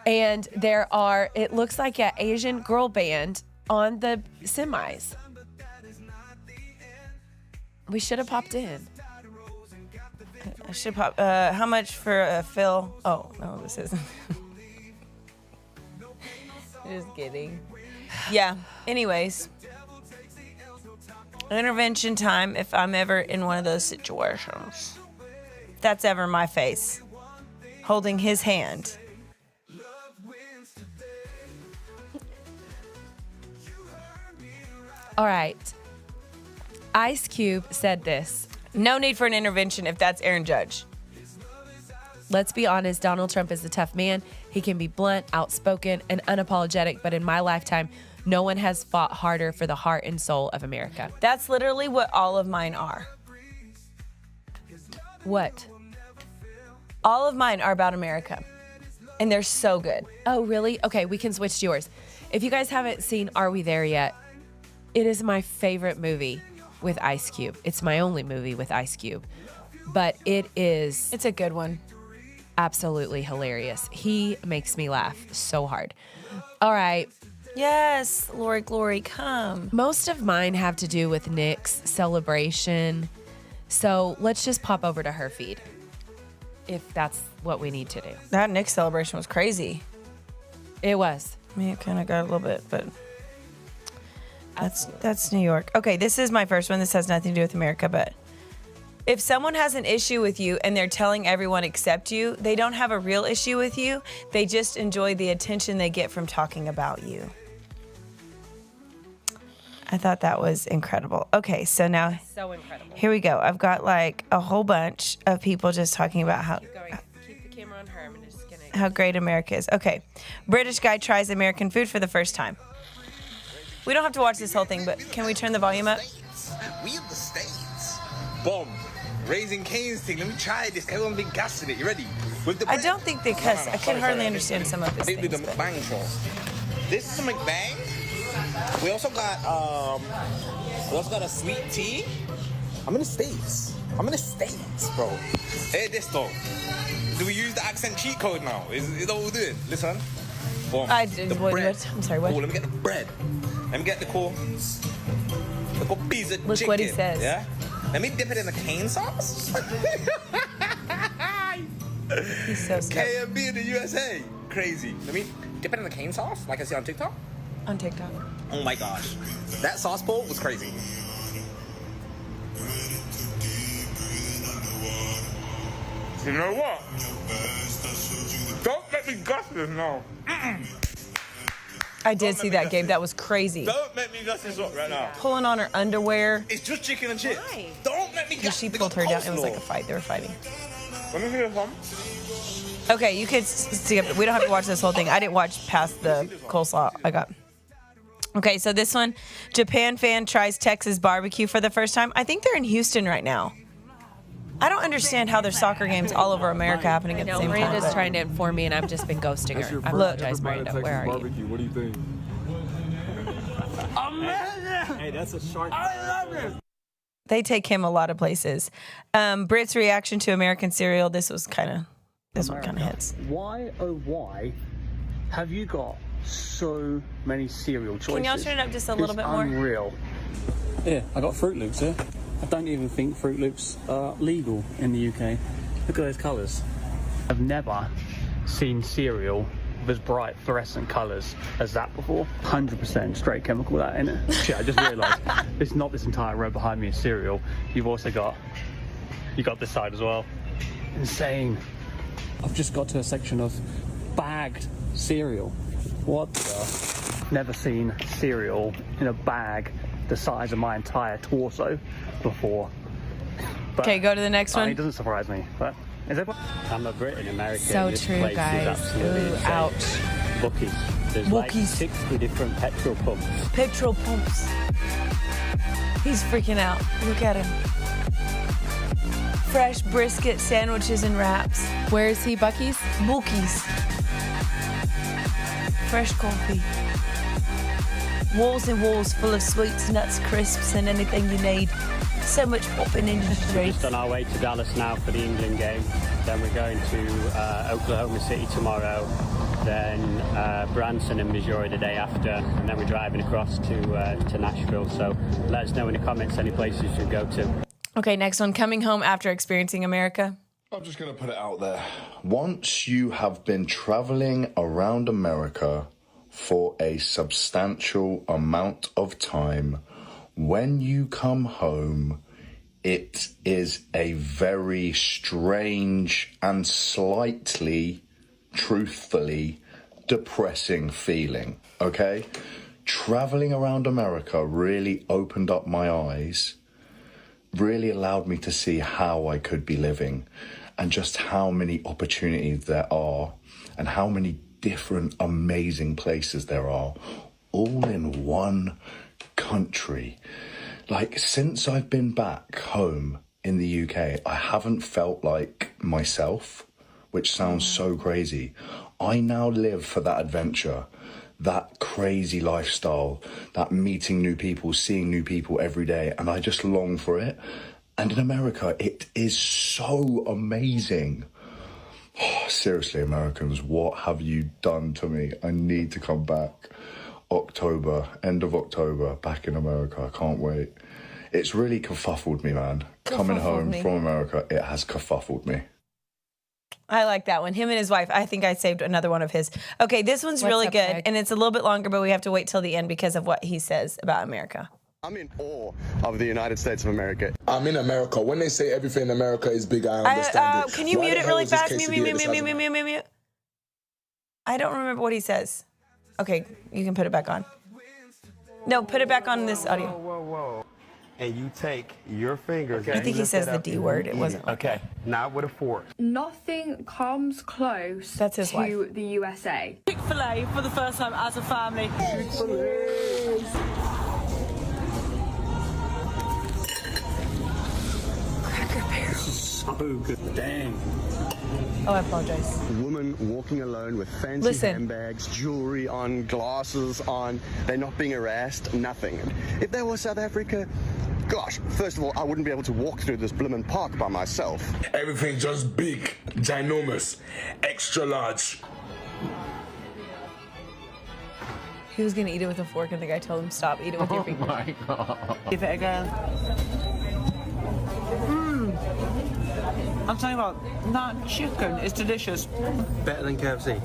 S8: And it looks like an Asian girl band on the semis. We should have popped in.
S9: I should pop. How much for a fill? Oh, no, this isn't. Just kidding. Yeah. Anyways. Intervention time if I'm ever in one of those situations. that's ever my face, holding his hand.
S8: All right. Ice Cube said this.
S9: No need for an intervention if that's Aaron Judge.
S8: Let's be honest, Donald Trump is a tough man. He can be blunt, outspoken, and unapologetic, but in my lifetime, no one has fought harder for the heart and soul of America.
S9: That's literally what all of mine are.
S8: What?
S9: All of mine are about America, and they're so good.
S8: Oh, really? Okay, we can switch to yours. If you guys haven't seen Are We There Yet, it is my favorite movie with Ice Cube. It's my only movie with Ice Cube, but it's
S9: a good one.
S8: Absolutely hilarious. He makes me laugh so hard. All right.
S9: Yes, Lori Glory, come.
S8: Most of mine have to do with Nick's celebration. So let's just pop over to her feed if that's what we need to do.
S9: That Nick celebration was crazy.
S8: It was.
S9: I mean, it kind of got a little bit, but that's New York. Okay, this is my first one. This has nothing to do with America, but if someone has an issue with you and they're telling everyone except you, they don't have a real issue with you. They just enjoy the attention they get from talking about you. I thought that was incredible. Okay, so now
S8: So incredible.
S9: here we go. I've got like a whole bunch of people just talking about how
S8: Keep going. Keep the camera on her. I'm just gonna.
S9: how great America is. Okay, British guy tries American food for the first time. We don't have to watch this whole thing, but can we turn the volume up?
S14: We in the States. Bomb. Raising Cane's thing. Let me try this. Everyone been gassing it. You ready? With the
S9: I don't think they cuss. I can hardly understand some of this
S14: They did the
S9: things. but-
S14: McBang sauce. This is a McBang. We also got a sweet tea. I'm in the States. Bro. Hey, this though. Do we use the accent cheat code now? Is that what we're doing? Listen. Boom.
S9: I did.
S14: The bread.
S9: What? I'm sorry. What?
S14: Oh, let me get the bread. Let me get the cool piece of
S9: Look
S14: chicken.
S9: what he says.
S14: Yeah. Let me dip it in the cane sauce.
S9: He's so smart.
S14: KMB in the USA. Crazy. Let me dip it in the cane sauce like I see on TikTok.
S9: On TikTok.
S14: Oh my gosh. That sauce bowl was crazy. You know what? Don't let me gush this now.
S9: I did see that, Gabe. That was crazy.
S14: Don't make me gush this up right now.
S9: Pulling on her underwear.
S14: It's just chicken and chips. Don't let me gush.
S9: She pulled her down. It was like a fight. They were fighting.
S14: Let me hear some.
S9: Okay, you kids see. We don't have to watch this whole thing. I didn't watch past the coleslaw I got. Okay, so this one, Japan fan tries Texas barbecue for the first time. I think they're in Houston right now. I don't understand how there's soccer games all over America happening at the same time.
S8: Miranda's
S9: but-
S8: trying to inform me, and I've just been ghosting her. I apologize, Miranda. Where are you?
S11: What do you think?
S13: Hey, that's a shark. I love it.
S9: They take him a lot of places. Brit's reaction to American cereal. This one kind of hits.
S15: Why, oh why, have you got so many cereal choices?
S9: Can y'all turn it up just a little bit more?
S15: Unreal. Yeah, I got Fruit Loops here. I don't even think Fruit Loops are legal in the UK. Look at those colours. I've never seen cereal with as bright fluorescent colours as that before. 100% straight chemical that in it. Shit, I just realised it's not this entire row behind me is cereal. You've also got, this side as well. Insane. I've just got to a section of bagged cereal. What the? Never seen cereal in a bag the size of my entire torso before. But,
S9: Okay, go to the next one.
S15: It doesn't surprise me, but is it? I'm a Brit in America.
S8: So
S15: This
S8: true,
S15: place
S8: guys.
S15: Is absolutely
S8: Ooh,
S15: insane.
S8: ouch.
S15: Bookies. There's like 60 different petrol pumps.
S9: Petrol pumps. He's freaking out. Look at him. Fresh brisket sandwiches and wraps.
S8: Where is he, Buc-ee's?
S9: Bookies. Fresh coffee. Walls and walls full of sweets, nuts, crisps, and anything you need. So much popping in the
S16: We're
S9: street.
S16: just on our way to Dallas now for the England game. Then we're going to Oklahoma City tomorrow. Then Branson and Missouri the day after. And then we're driving across to Nashville. So let us know in the comments any places you should go to.
S9: Okay, next one. Coming home after experiencing America.
S17: I'm just going to put it out there. Once you have been traveling around America for a substantial amount of time, when you come home, it is a very strange and slightly, truthfully, depressing feeling, okay? Traveling around America really opened up my eyes, really allowed me to see how I could be living and just how many opportunities there are and how many different amazing places there are, all in one country. Like, since I've been back home in the UK, I haven't felt like myself, which sounds so crazy. I now live for that adventure, that crazy lifestyle, that meeting new people, seeing new people every day, and I just long for it. And in America, it is so amazing. Oh, seriously, Americans, what have you done to me? I need to come back. October, end of October, back in America. I can't wait. It's really kerfuffled me, man. Coming home from America, it has kerfuffled me.
S9: I like that one. Him and his wife. I think I saved another one of his. Okay, this one's really good, and it's a little bit longer, but we have to wait till the end because of what he says about America.
S18: I'm in awe of the United States of America.
S19: I'm in America. When they say everything in America is big, I understand it.
S9: Can you mute it really fast? Mute. I don't remember what he says. Okay, you can put it back on. No, put it back on this audio.
S18: Whoa. And you take your fingers.
S9: I think he says the D word. It wasn't.
S18: Okay, not with a fork.
S6: Nothing comes close to the USA.
S7: Chick-fil-A for the first time as a family.
S9: Cracker Barrel.
S15: So good. Dang.
S9: Oh, I apologize.
S18: A woman walking alone with fancy handbags, jewelry on, glasses on. They're not being harassed, nothing. If they were South Africa, gosh, first of all, I wouldn't be able to walk through this blooming park by myself.
S19: Everything just big, ginormous, extra large.
S9: He was going to eat it with a fork, and the guy told him, stop, eat it with your fingers.
S15: Oh my God.
S7: Give it a go. I'm talking about that chicken. It's delicious.
S13: Better than KFC.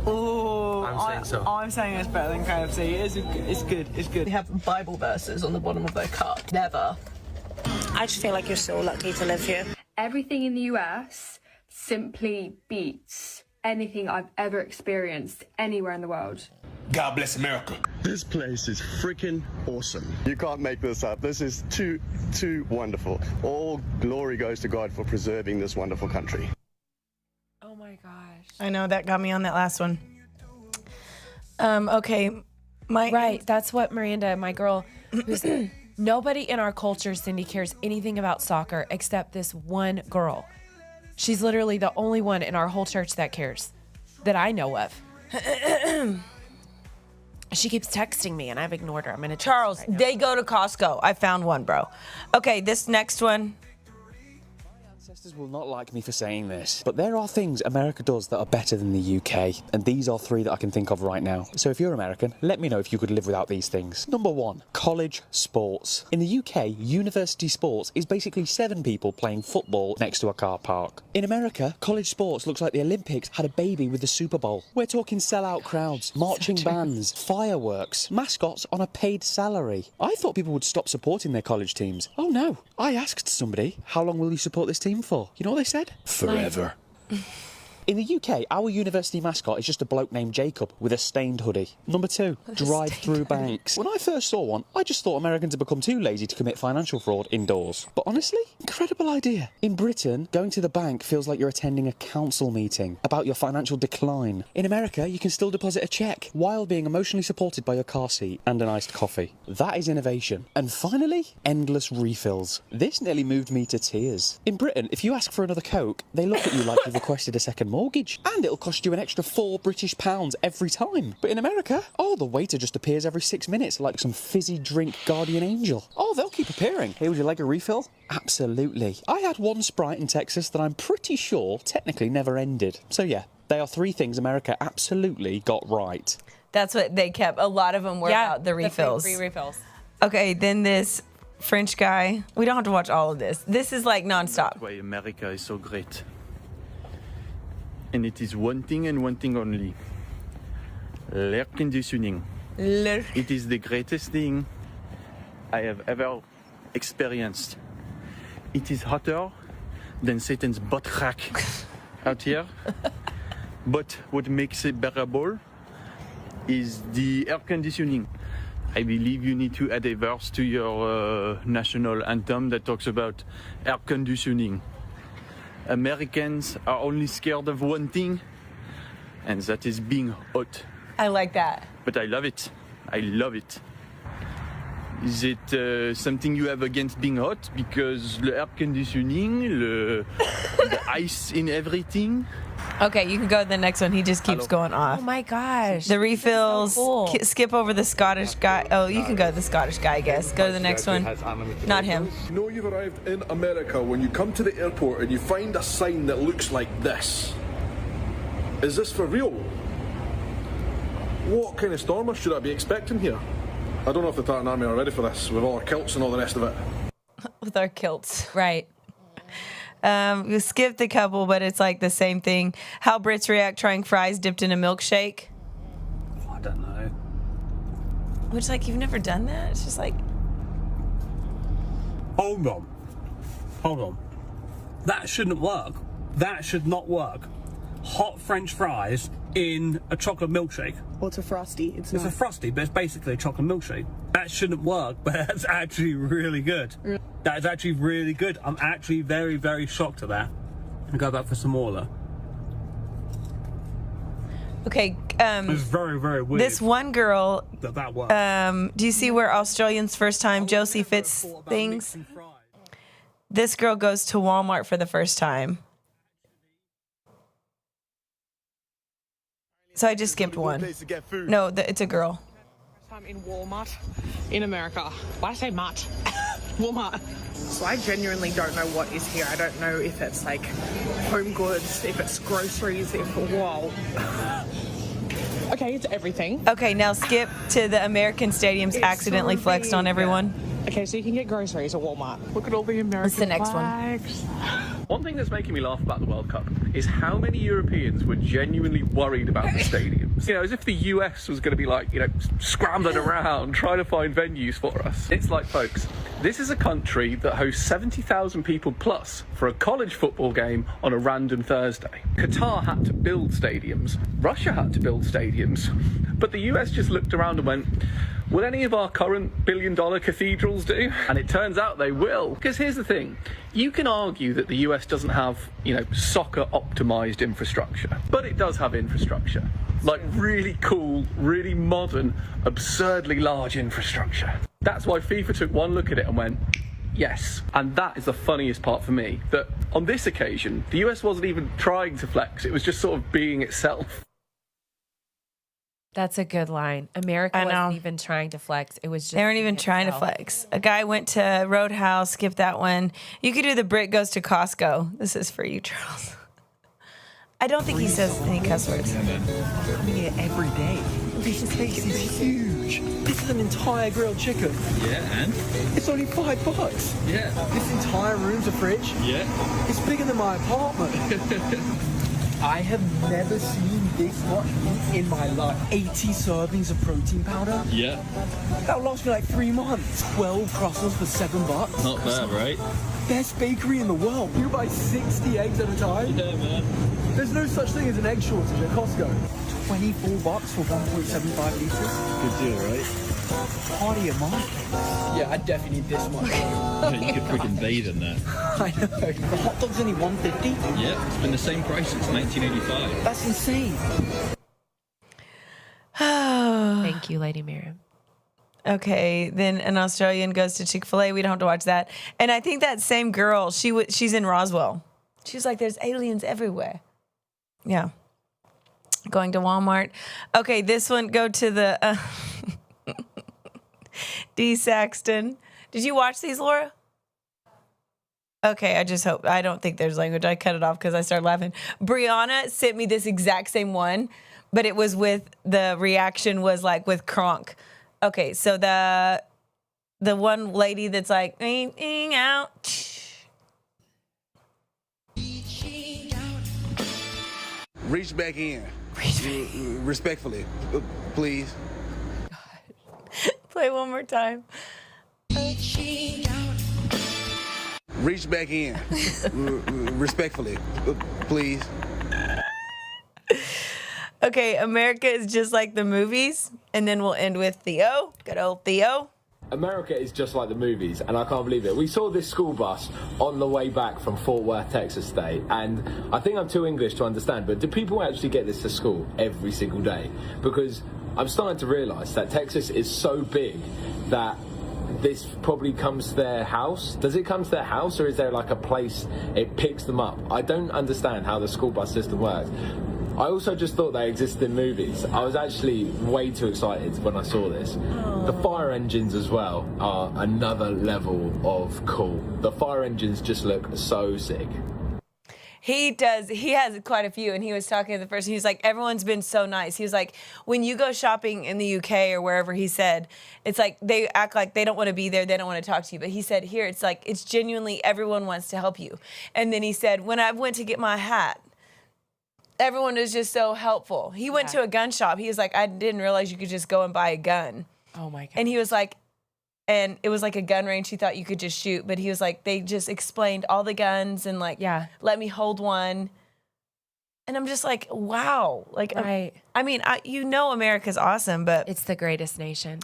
S7: Oh,
S13: I'm saying so.
S7: I'm saying it's better than KFC. It's good. It's good. They have Bible verses on the bottom of their cup. Never.
S20: I just feel like you're so lucky to live here.
S6: Everything in the US simply beats anything I've ever experienced anywhere in the world.
S19: God bless America.
S18: This place is freaking awesome. You can't make this up. This is too wonderful. All glory goes to God for preserving this wonderful country.
S8: Oh my gosh.
S9: I know, that got me on that last one. Okay.
S8: Right, that's what Miranda, my girl, who's nobody in our culture, Cindy, cares anything about soccer except this one girl. She's literally the only one in our whole church that cares, that I know of. She keeps texting me, and I've ignored her. I'm going to
S9: Charles, they go to Costco. I found one, bro. Okay, this next one.
S21: Ancestors will not like me for saying this, but there are things America does that are better than the UK, and these are three that I can think of right now. So if you're American, let me know if you could live without these things. Number one, college sports. In the UK, university sports is basically 7 people playing football next to a car park. In America, college sports looks like the Olympics had a baby with the Super Bowl. We're talking sellout crowds, marching bands, fireworks, mascots on a paid salary. I thought people would stop supporting their college teams. Oh no. I asked somebody, how long will you support this team for? You know what they said?
S19: Forever.
S21: In the UK, our university mascot is just a bloke named Jacob with a stained hoodie. Number 2, drive-through banks. When I first saw one, I just thought Americans had become too lazy to commit financial fraud indoors. But honestly, incredible idea. In Britain, going to the bank feels like you're attending a council meeting about your financial decline. In America, you can still deposit a cheque while being emotionally supported by your car seat and an iced coffee. That is innovation. And finally, endless refills. This nearly moved me to tears. In Britain, if you ask for another Coke, they look at you like you've requested a second mortgage, and it'll cost you an extra £4 every time. But in America, the waiter just appears every 6 minutes like some fizzy drink guardian angel. They'll keep appearing. Hey, would you like a refill? Absolutely. I had one Sprite in Texas that I'm pretty sure technically never ended. So yeah, they are 3 things America absolutely got right.
S9: That's what they kept. A lot of them were about the refills.
S8: Free refills.
S9: Okay, then this French guy. We don't have to watch all of this. This is like nonstop.
S22: That's why America is so great. And it is one thing and one thing only. Air conditioning. It is the greatest thing I have ever experienced it is hotter than Satan's butt crack out here. But what makes it bearable is the air conditioning. I believe you need to add a verse to your national anthem that talks about air conditioning. Americans are only scared of one thing, and that is being hot.
S9: I like that.
S22: But I love it. I love it. Is it something you have against being hot? Because the air conditioning, the ice in everything.
S9: Okay, you can go to the next one. He just keeps going off.
S8: Oh my gosh.
S9: The refills.
S8: So cool.
S9: Skip over the Scottish guy. Oh, you can go to the Scottish guy, I guess. Go to the next one. Not him.
S19: You know you've arrived in America when you come to the airport and you find a sign that looks like this. Is this for real? What kind of stormer should I be expecting here? I don't know if the Tartan Army are ready for this, with all our kilts and all the rest of it.
S9: With our kilts.
S8: Right.
S9: We skipped a couple, but it's like the same thing. How Brits react trying fries dipped in a milkshake.
S15: I don't know.
S9: Which, like, you've never done that? It's just like...
S15: Hold on. That shouldn't work. That should not work. Hot French fries in a chocolate milkshake.
S4: Well, it's a Frosty. It's
S15: a Frosty, but it's basically a chocolate milkshake. That shouldn't work, but that's actually really good. That is actually really good. I'm actually very, very shocked at that. I'll go back for some more, though.
S9: Okay,
S15: it's very, very weird.
S9: This one girl,
S15: that works.
S9: Do you see where Australians first time Josie fits things? This girl goes to Walmart for the first time. So I just skipped one. No, it's a girl.
S4: I'm in Walmart in America. Why say Mart? Walmart. So I genuinely don't know what is here. I don't know if it's like home goods, if it's groceries, whoa. Okay, it's everything.
S9: Okay, now skip to the American stadiums accidentally flexed on everyone.
S4: Okay, so you can get groceries at Walmart. Look at all the American
S9: What's the next
S4: flags.
S5: One thing that's making me laugh about the World Cup is how many Europeans were genuinely worried about the stadiums. You know, as if the US was going to be like, you know, scrambling around trying to find venues for us. It's like, folks, this is a country that hosts 70,000 people plus for a college football game on a random Thursday. Qatar had to build stadiums. Russia had to build stadiums. But the US just looked around and went, will any of our current billion-dollar cathedrals do? And it turns out they will. Because here's the thing. You can argue that the US doesn't have, you know, soccer-optimized infrastructure. But it does have infrastructure. Like really cool, really modern, absurdly large infrastructure. That's why FIFA took one look at it and went, yes. And that is the funniest part for me. That on this occasion, the US wasn't even trying to flex. It was just sort of being itself.
S8: That's a good line. America wasn't even trying to flex. It was just
S9: they weren't even trying to flex. A guy went to Roadhouse, skip that one. You could do the Brit goes to Costco. This is for you, Charles. I don't think he says any cuss words.
S23: I'm coming here every day. This steak is huge. This is an entire grilled chicken.
S24: Yeah, and?
S23: It's only $5.
S24: Yeah.
S23: This entire room's a fridge.
S24: Yeah.
S23: It's bigger than my apartment. I have never seen this much meat in my life. 80 servings of protein powder.
S24: Yeah.
S23: That'll last me like 3 months. 12 croissants for $7.
S24: Not bad, right?
S23: Best bakery in the world. You buy 60 eggs at a time.
S24: Yeah, man.
S23: There's no such thing as an egg shortage at Costco. $24 for 1.75 liters.
S24: Good deal, right?
S23: Party of my case. Yeah, I definitely need this much.
S24: Yeah, you could freaking bathe in that.
S23: I know. The hot dog's only $1.50.
S24: Yeah, it's been the same price since 1985.
S23: That's insane.
S8: Thank you, Lady Miriam.
S9: Okay, then an Australian goes to Chick-fil-A. We don't have to watch that. And I think that same girl, she's in Roswell. She's like, there's aliens everywhere. Yeah. Going to Walmart. Okay, this one, go to the D. Saxton. Did you watch these, Laura? Okay, I don't think there's language. I cut it off because I started laughing. Brianna sent me this exact same one, but it was the reaction was like with Kronk. Okay, so the one lady that's like, out.
S25: Reach back in. Respectfully, please.
S9: Play one more time.
S25: Reach back in. Respectfully, please.
S9: Okay, America is just like the movies, and then we'll end with Theo. Good old Theo.
S1: America is just like the movies, and I can't believe it. We saw this school bus on the way back from Fort Worth, Texas State, and I think I'm too English to understand, but do people actually get this to school every single day? Because I'm starting to realise that Texas is so big that this probably comes to their house. Does it come to their house, or is there like a place it picks them up? I don't understand how the school bus system works. I also just thought they existed in movies. I was actually way too excited when I saw this. The fire engines as well are another level of cool. The fire engines just look so sick.
S9: He does. He has quite a few, and he was talking to the person. He was like, everyone's been so nice. He was like, when you go shopping in the UK or wherever, he said, it's like they act like they don't want to be there. They don't want to talk to you. But he said here, it's like, it's genuinely everyone wants to help you. And then he said, when I went to get my hat, everyone was just so helpful. He went to a gun shop. He was like, I didn't realize you could just go and buy a gun.
S8: Oh, my God.
S9: And he was like, and it was like a gun range. He thought you could just shoot. But he was like, they just explained all the guns and like, let me hold one. And I'm just like, wow. Like,
S8: right.
S9: I mean, you know America's awesome, but.
S8: It's the greatest nation.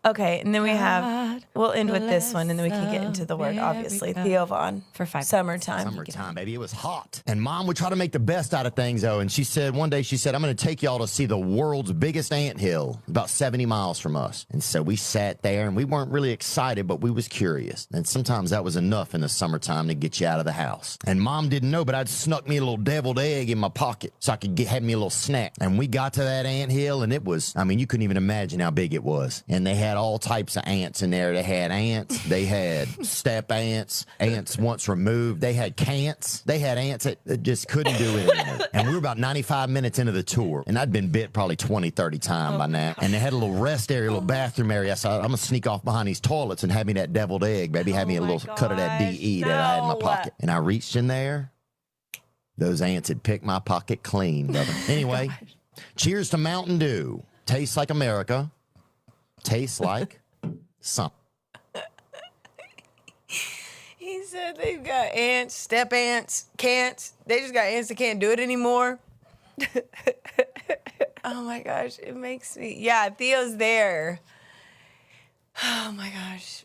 S9: Okay, and then we have, we'll end with this one, and then we can get into the word, obviously. Theo Vaughn.
S8: For 5
S9: Summertime.
S2: Summertime, baby. It was hot. And Mom would try to make the best out of things, though. And she said, one day, she said, I'm going to take y'all to see the world's biggest anthill, about 70 miles from us. And so we sat there, and we weren't really excited, but we was curious. And sometimes that was enough in the summertime to get you out of the house. And Mom didn't know, but I'd snuck me a little deviled egg in my pocket so I could have me a little snack. And we got to that anthill, and it was, I mean, you couldn't even imagine how big it was. And they had all types of ants in there. They had ants. They had step ants. Ants once removed. They had cants. They had ants that just couldn't do it anymore. And we were about 95 minutes into the tour. And I'd been bit probably 20, 30 times by now. And they had a little rest area, a little bathroom area. So I'm going to sneak off behind these toilets and have me that deviled egg. Maybe have me a little cut of that DE that I had in my pocket. And I reached in there. Those ants had picked my pocket clean, brother. Anyway, cheers to Mountain Dew. Tastes like America. Tastes like something.
S9: He said they've got ants, step ants, can't. They just got ants that can't do it anymore. Oh my gosh, it makes me. Yeah, Theo's there. Oh my gosh.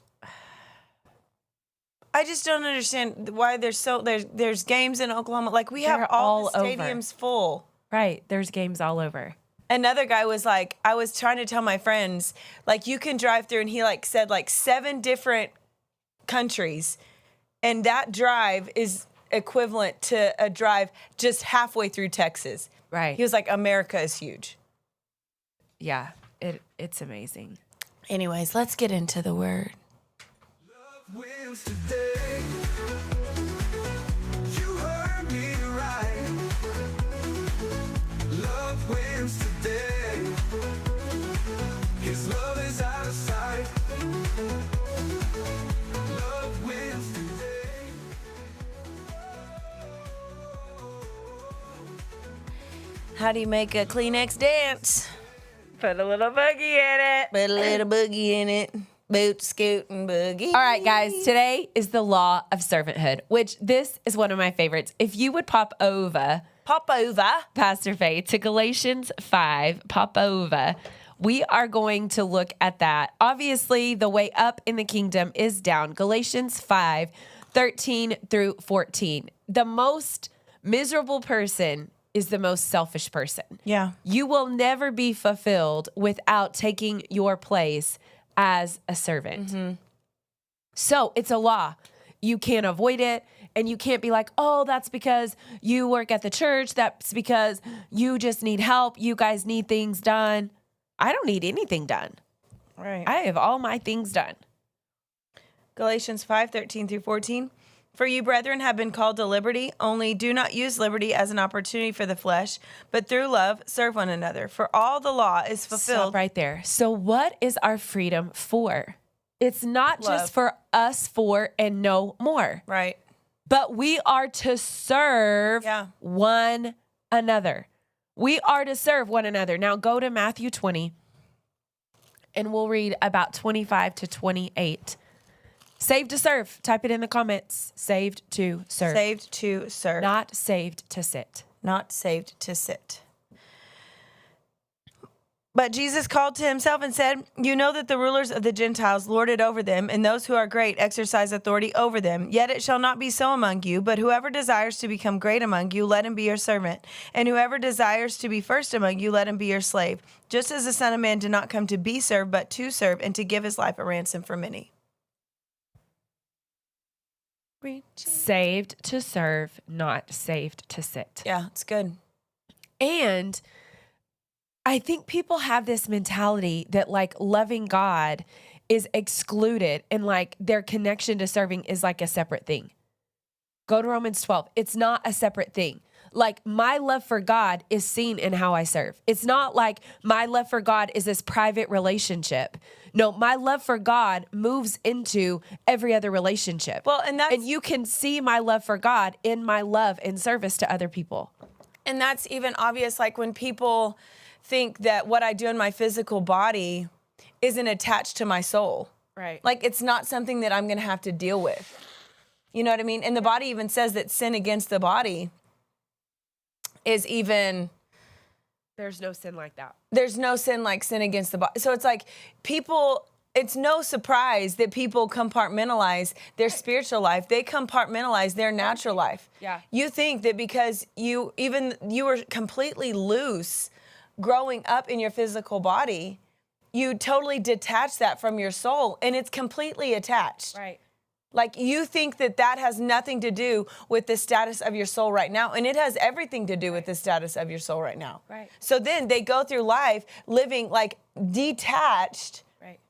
S9: I just don't understand why there's games in Oklahoma. Like we have all the stadiums full.
S8: Right, there's games all over.
S9: Another guy was like, I was trying to tell my friends, like, you can drive through, and he like said like 7 different countries, and that drive is equivalent to a drive just halfway through Texas.
S8: Right.
S9: He was like, America is huge.
S8: Yeah, it's amazing.
S9: Anyways, let's get into the word.
S3: Love wins today. You heard me right. Love wins today. His love is out of sight. Love wins today.
S9: How do you make a Kleenex dance? Put a little boogie in it. Put a little boogie in it. Boot, scoot, and boogie.
S8: All right, guys, today is the law of servanthood, which this is one of my favorites. If you would pop over, Pastor Faye, to Galatians 5, pop over. We are going to look at that. Obviously, the way up in the kingdom is down. Galatians 5, 13 through 14. The most miserable person is the most selfish person.
S9: Yeah.
S8: You will never be fulfilled without taking your place as a servant.
S9: Mm-hmm.
S8: So it's a law. You can't avoid it. And you can't be like, oh, that's because you work at the church. That's because you just need help. You guys need things done. I don't need anything done.
S9: Right.
S8: I have all my things done.
S9: Galatians 5, 13 through 14. For you, brethren, have been called to liberty, only do not use liberty as an opportunity for the flesh, but through love serve one another. For all the law is fulfilled.
S8: Stop right there. So what is our freedom for? It's not
S9: Love.
S8: just for us four and no more.
S9: Right.
S8: But we are to serve one another. We are to serve one another. Now go to Matthew 20, and we'll read about 25 to 28. Saved to serve. Type it in the comments. Saved to serve.
S9: Saved to serve.
S8: Not saved to sit.
S9: Not saved to sit. But Jesus called to himself and said, you know that the rulers of the Gentiles lord it over them, and those who are great exercise authority over them. Yet it shall not be so among you, but whoever desires to become great among you, let him be your servant. And whoever desires to be first among you, let him be your slave. Just as the Son of Man did not come to be served, but to serve, and to give his life a ransom for many.
S8: Saved to serve, not saved to sit.
S9: Yeah, it's good.
S8: And I think people have this mentality that like loving God is excluded and like their connection to serving is like a separate thing. Go to Romans 12. It's not a separate thing. Like my love for God is seen in how I serve. It's not like my love for God is this private relationship. No, my love for God moves into every other relationship.
S9: Well, and
S8: you can see my love for God in my love and service to other people.
S9: And that's even obvious, like when people think that what I do in my physical body isn't attached to my soul.
S8: Right.
S9: Like it's not something that I'm going to have to deal with. You know what I mean? And the body even says that sin against the body is even...
S8: There's no sin like that.
S9: There's no sin like sin against the body. So it's like people... It's no surprise that people compartmentalize their spiritual life. They compartmentalize their natural life.
S8: Yeah.
S9: You think that because you were completely loose growing up in your physical body, you totally detach that from your soul, and it's completely attached.
S8: Right.
S9: Like you think that has nothing to do with the status of your soul right now, and it has everything to do with the status of your soul right now.
S8: Right.
S9: So then they go through life living like detached.
S8: Right.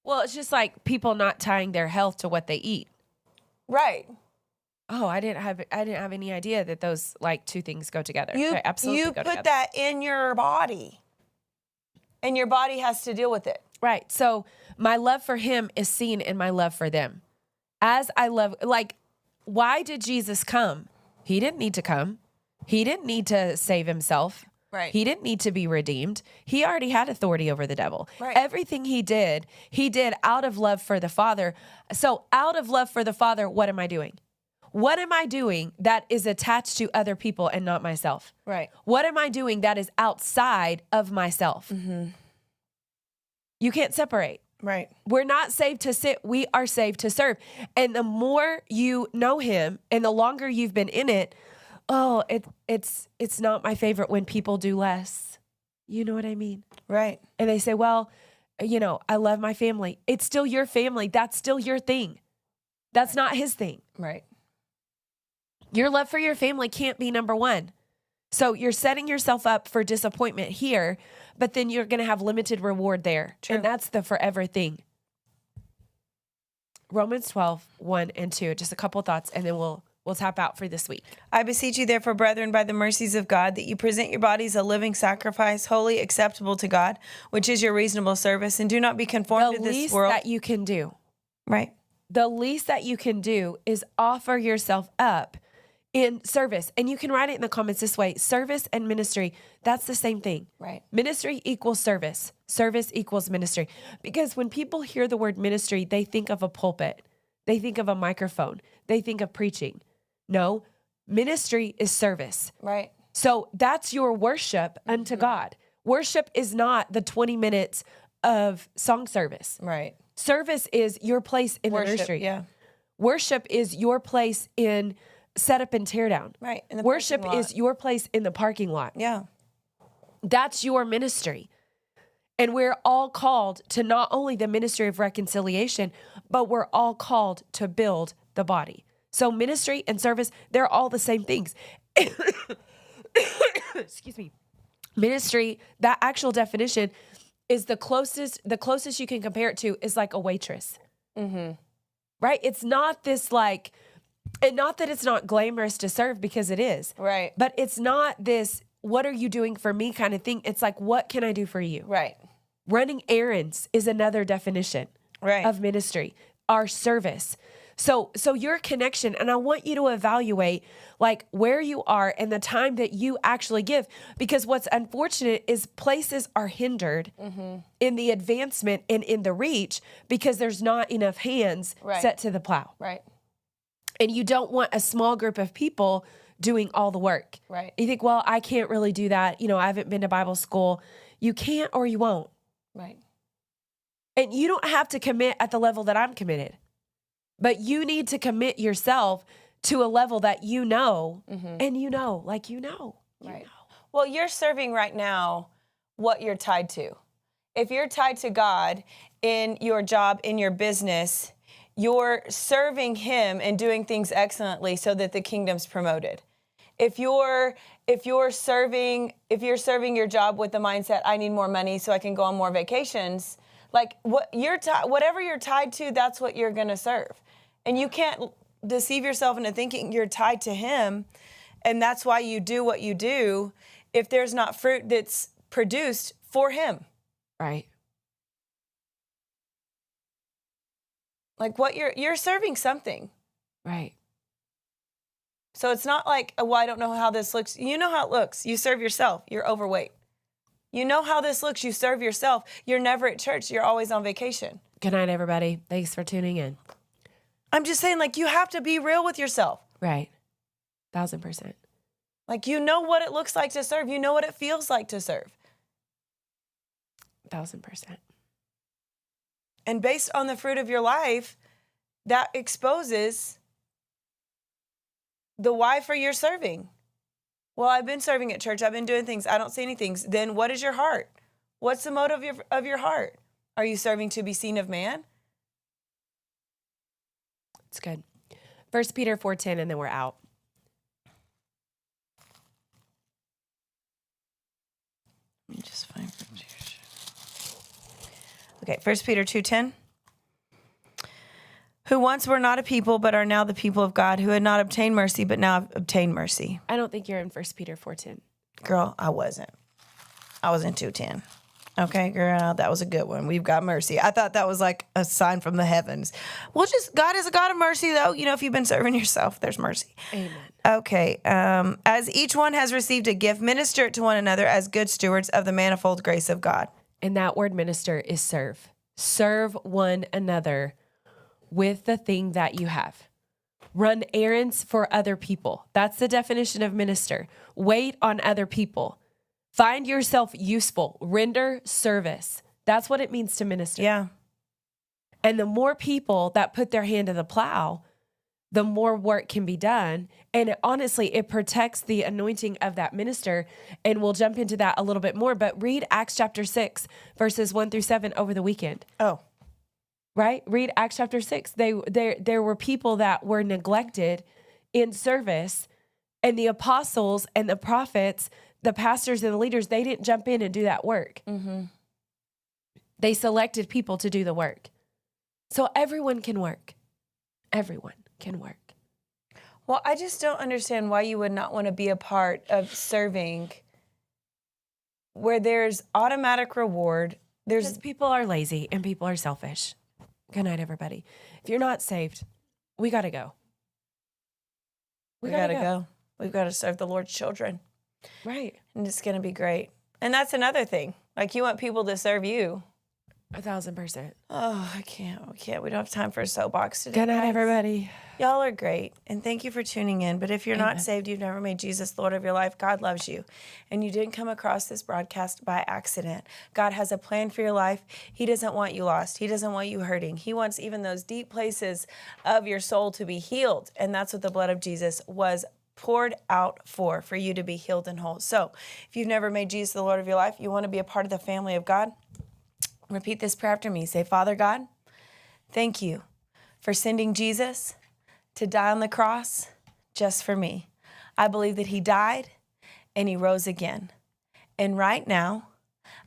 S8: Well, it's just like people not tying their health to what they eat.
S9: Right.
S8: Oh, I didn't have any idea that those like two things go together.
S9: You
S8: They absolutely go
S9: put
S8: together.
S9: that in your body, and your body has to deal with it.
S8: Right. So my love for him is seen in my love for them. As I love, like, why did Jesus come? He didn't need to come. He didn't need to save himself.
S9: Right.
S8: He didn't need to be redeemed. He already had authority over the devil.
S9: Right.
S8: Everything he did out of love for the Father. So out of love for the Father, what am I doing? What am I doing that is attached to other people and not myself?
S9: Right.
S8: What am I doing that is outside of myself?
S9: Mm-hmm.
S8: You can't separate.
S9: Right.
S8: We're not saved to sit. We are saved to serve. And the more you know him and the longer you've been in it, it's not my favorite when people do less. You know what I mean?
S9: Right.
S8: And they say, well, I love my family. It's still your family. That's still your thing. That's not his thing.
S9: Right.
S8: Your love for your family can't be number one. So you're setting yourself up for disappointment here, but then you're going to have limited reward there.
S9: True.
S8: And that's the forever thing. Romans 12, 1 and 2. Just a couple thoughts, and then we'll tap out for this week.
S9: I beseech you, therefore, brethren, by the mercies of God, that you present your bodies a living sacrifice, wholly acceptable to God, which is your reasonable service, and do not be conformed to this world.
S8: The least that you can do.
S9: Right.
S8: The least that you can do is offer yourself up in service. And you can write it in the comments this way. Service and ministry, that's the same thing.
S9: Right.
S8: Ministry equals service. Service equals ministry. Because when people hear the word ministry, they think of a pulpit. They think of a microphone. They think of preaching. No, ministry is service.
S9: Right.
S8: So that's your worship unto God. Worship is not the 20 minutes of song service.
S9: Right.
S8: Service is your place in
S9: Worship,
S8: the nursery.
S9: yeah.
S8: Worship is your place in set up and tear down.
S9: Right. In the
S8: Worship
S9: parking lot.
S8: is your place in the parking lot.
S9: Yeah.
S8: That's your ministry. And we're all called to not only the ministry of reconciliation, but we're all called to build the body. So ministry and service, they're all the same things. Excuse me. Ministry, that actual definition is the closest you can compare it to is like a waitress.
S9: Mm-hmm.
S8: Right? It's not this like, and not that it's not glamorous to serve, because it is.
S9: Right.
S8: But it's not this, what are you doing for me kind of thing. It's like, what can I do for you?
S9: Right.
S8: Running errands is another definition
S9: right.
S8: of ministry. Our service. So your connection, and I want you to evaluate like where you are and the time that you actually give, because what's unfortunate is places are hindered in the advancement and in the reach because there's not enough hands set to the plow.
S9: Right.
S8: And you don't want a small group of people doing all the work.
S9: Right.
S8: You think, well, I can't really do that. You know, I haven't been to Bible school. You can't or you won't.
S9: Right.
S8: And you don't have to commit at the level that I'm committed. But you need to commit yourself to a level that you know, and you know, like you know.
S9: Right. Well, you're serving right now what you're tied to. If you're tied to God in your job, in your business, you're serving him and doing things excellently so that the kingdom's promoted. If you're serving your job with the mindset, I need more money so I can go on more vacations, like whatever you're tied to, that's what you're going to serve. And you can't deceive yourself into thinking you're tied to him, and that's why you do what you do if there's not fruit that's produced for him.
S8: Right.
S9: Like what you're serving something.
S8: Right.
S9: So it's not like, well, I don't know how this looks. You know how it looks. You serve yourself. You're overweight. You know how this looks. You serve yourself. You're never at church. You're always on vacation.
S8: Good night, everybody. Thanks for tuning in.
S9: I'm just saying, like, you have to be real with yourself.
S8: Right. 1,000%.
S9: Like, you know what it looks like to serve. You know what it feels like to serve.
S8: 1,000%.
S9: And based on the fruit of your life, that exposes the why for your serving. Well, I've been serving at church. I've been doing things. I don't see any things. Then what is your heart? What's the motive of your heart? Are you serving to be seen of man?
S8: It's good. 1 Peter 4:10, and then we're out.
S9: Let me just find. Okay, 1 Peter 2:10. Who once were not a people, but are now the people of God, who had not obtained mercy, but now have obtained mercy.
S8: I don't think you're in 1 Peter 4:10.
S9: Girl, I wasn't. I was in 2:10. Okay, girl, that was a good one. We've got mercy. I thought that was like a sign from the heavens. Well, just God is a God of mercy, though. You know, if you've been serving yourself, there's mercy.
S8: Amen.
S9: Okay, as each one has received a gift, minister it to one another as good stewards of the manifold grace of God.
S8: And that word minister is serve. Serve one another with the thing that you have. Run errands for other people. That's the definition of minister. Wait on other people. Find yourself useful. Render service. That's what it means to minister.
S9: Yeah.
S8: And the more people that put their hand to the plow, the more work can be done. And honestly, it protects the anointing of that minister. And we'll jump into that a little bit more. But read Acts chapter 6, verses 1-7 over the weekend.
S9: Oh.
S8: Right? Read Acts chapter 6. There were people that were neglected in service. And the apostles and the prophets, the pastors and the leaders, they didn't jump in and do that work.
S9: Mm-hmm.
S8: They selected people to do the work. So everyone can work. Everyone can work.
S9: Well, I just don't understand why you would not want to be a part of serving where there's automatic reward.
S8: Because people are lazy and people are selfish. Good night, everybody. If you're not saved, we got to go.
S9: We got to go. We've got to serve the Lord's children.
S8: Right.
S9: And it's going to be great. And that's another thing. Like, you want people to serve you.
S8: 1,000%.
S9: Oh, I can't. We can't. We don't have time for a soapbox today.
S8: Good night,
S9: guys.
S8: everybody.
S9: Y'all are great. And thank you for tuning in. But if you're not saved, you've never made Jesus the Lord of your life, God loves you. And you didn't come across this broadcast by accident. God has a plan for your life. He doesn't want you lost. He doesn't want you hurting. He wants even those deep places of your soul to be healed. And that's what the blood of Jesus was poured out for you to be healed and whole. So if you've never made Jesus the Lord of your life, you want to be a part of the family of God, repeat this prayer after me. Say, Father God, thank you for sending Jesus to die on the cross just for me. I believe that he died and he rose again. And right now,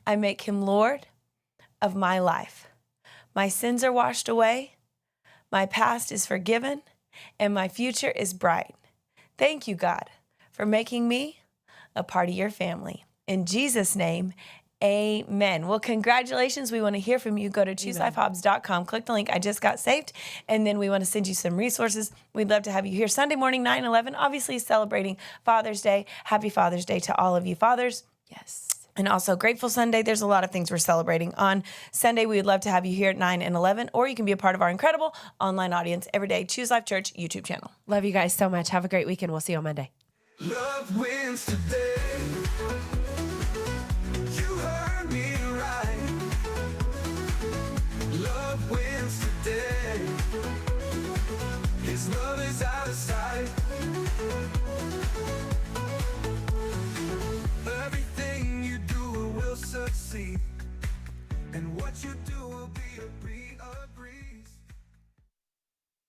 S9: I make him Lord of my life. My sins are washed away, my past is forgiven, and my future is bright. Thank you, God, for making me a part of your family. In Jesus' name, Amen. Well, congratulations. We want to hear from you. Go to chooselifehobbs.com. Click the link. I just got saved. And then we want to send you some resources. We'd love to have you here Sunday morning, 9/11. Obviously celebrating Father's Day. Happy Father's Day to all of you fathers.
S8: Yes.
S9: And also Grateful Sunday. There's a lot of things we're celebrating on Sunday. We would love to have you here at 9 and 11. Or you can be a part of our incredible online audience every day. Choose Life Church YouTube channel.
S8: Love you guys so much. Have a great weekend. We'll see you on Monday.
S3: Love wins today. You heard me right. Love wins today. His love is out of sight.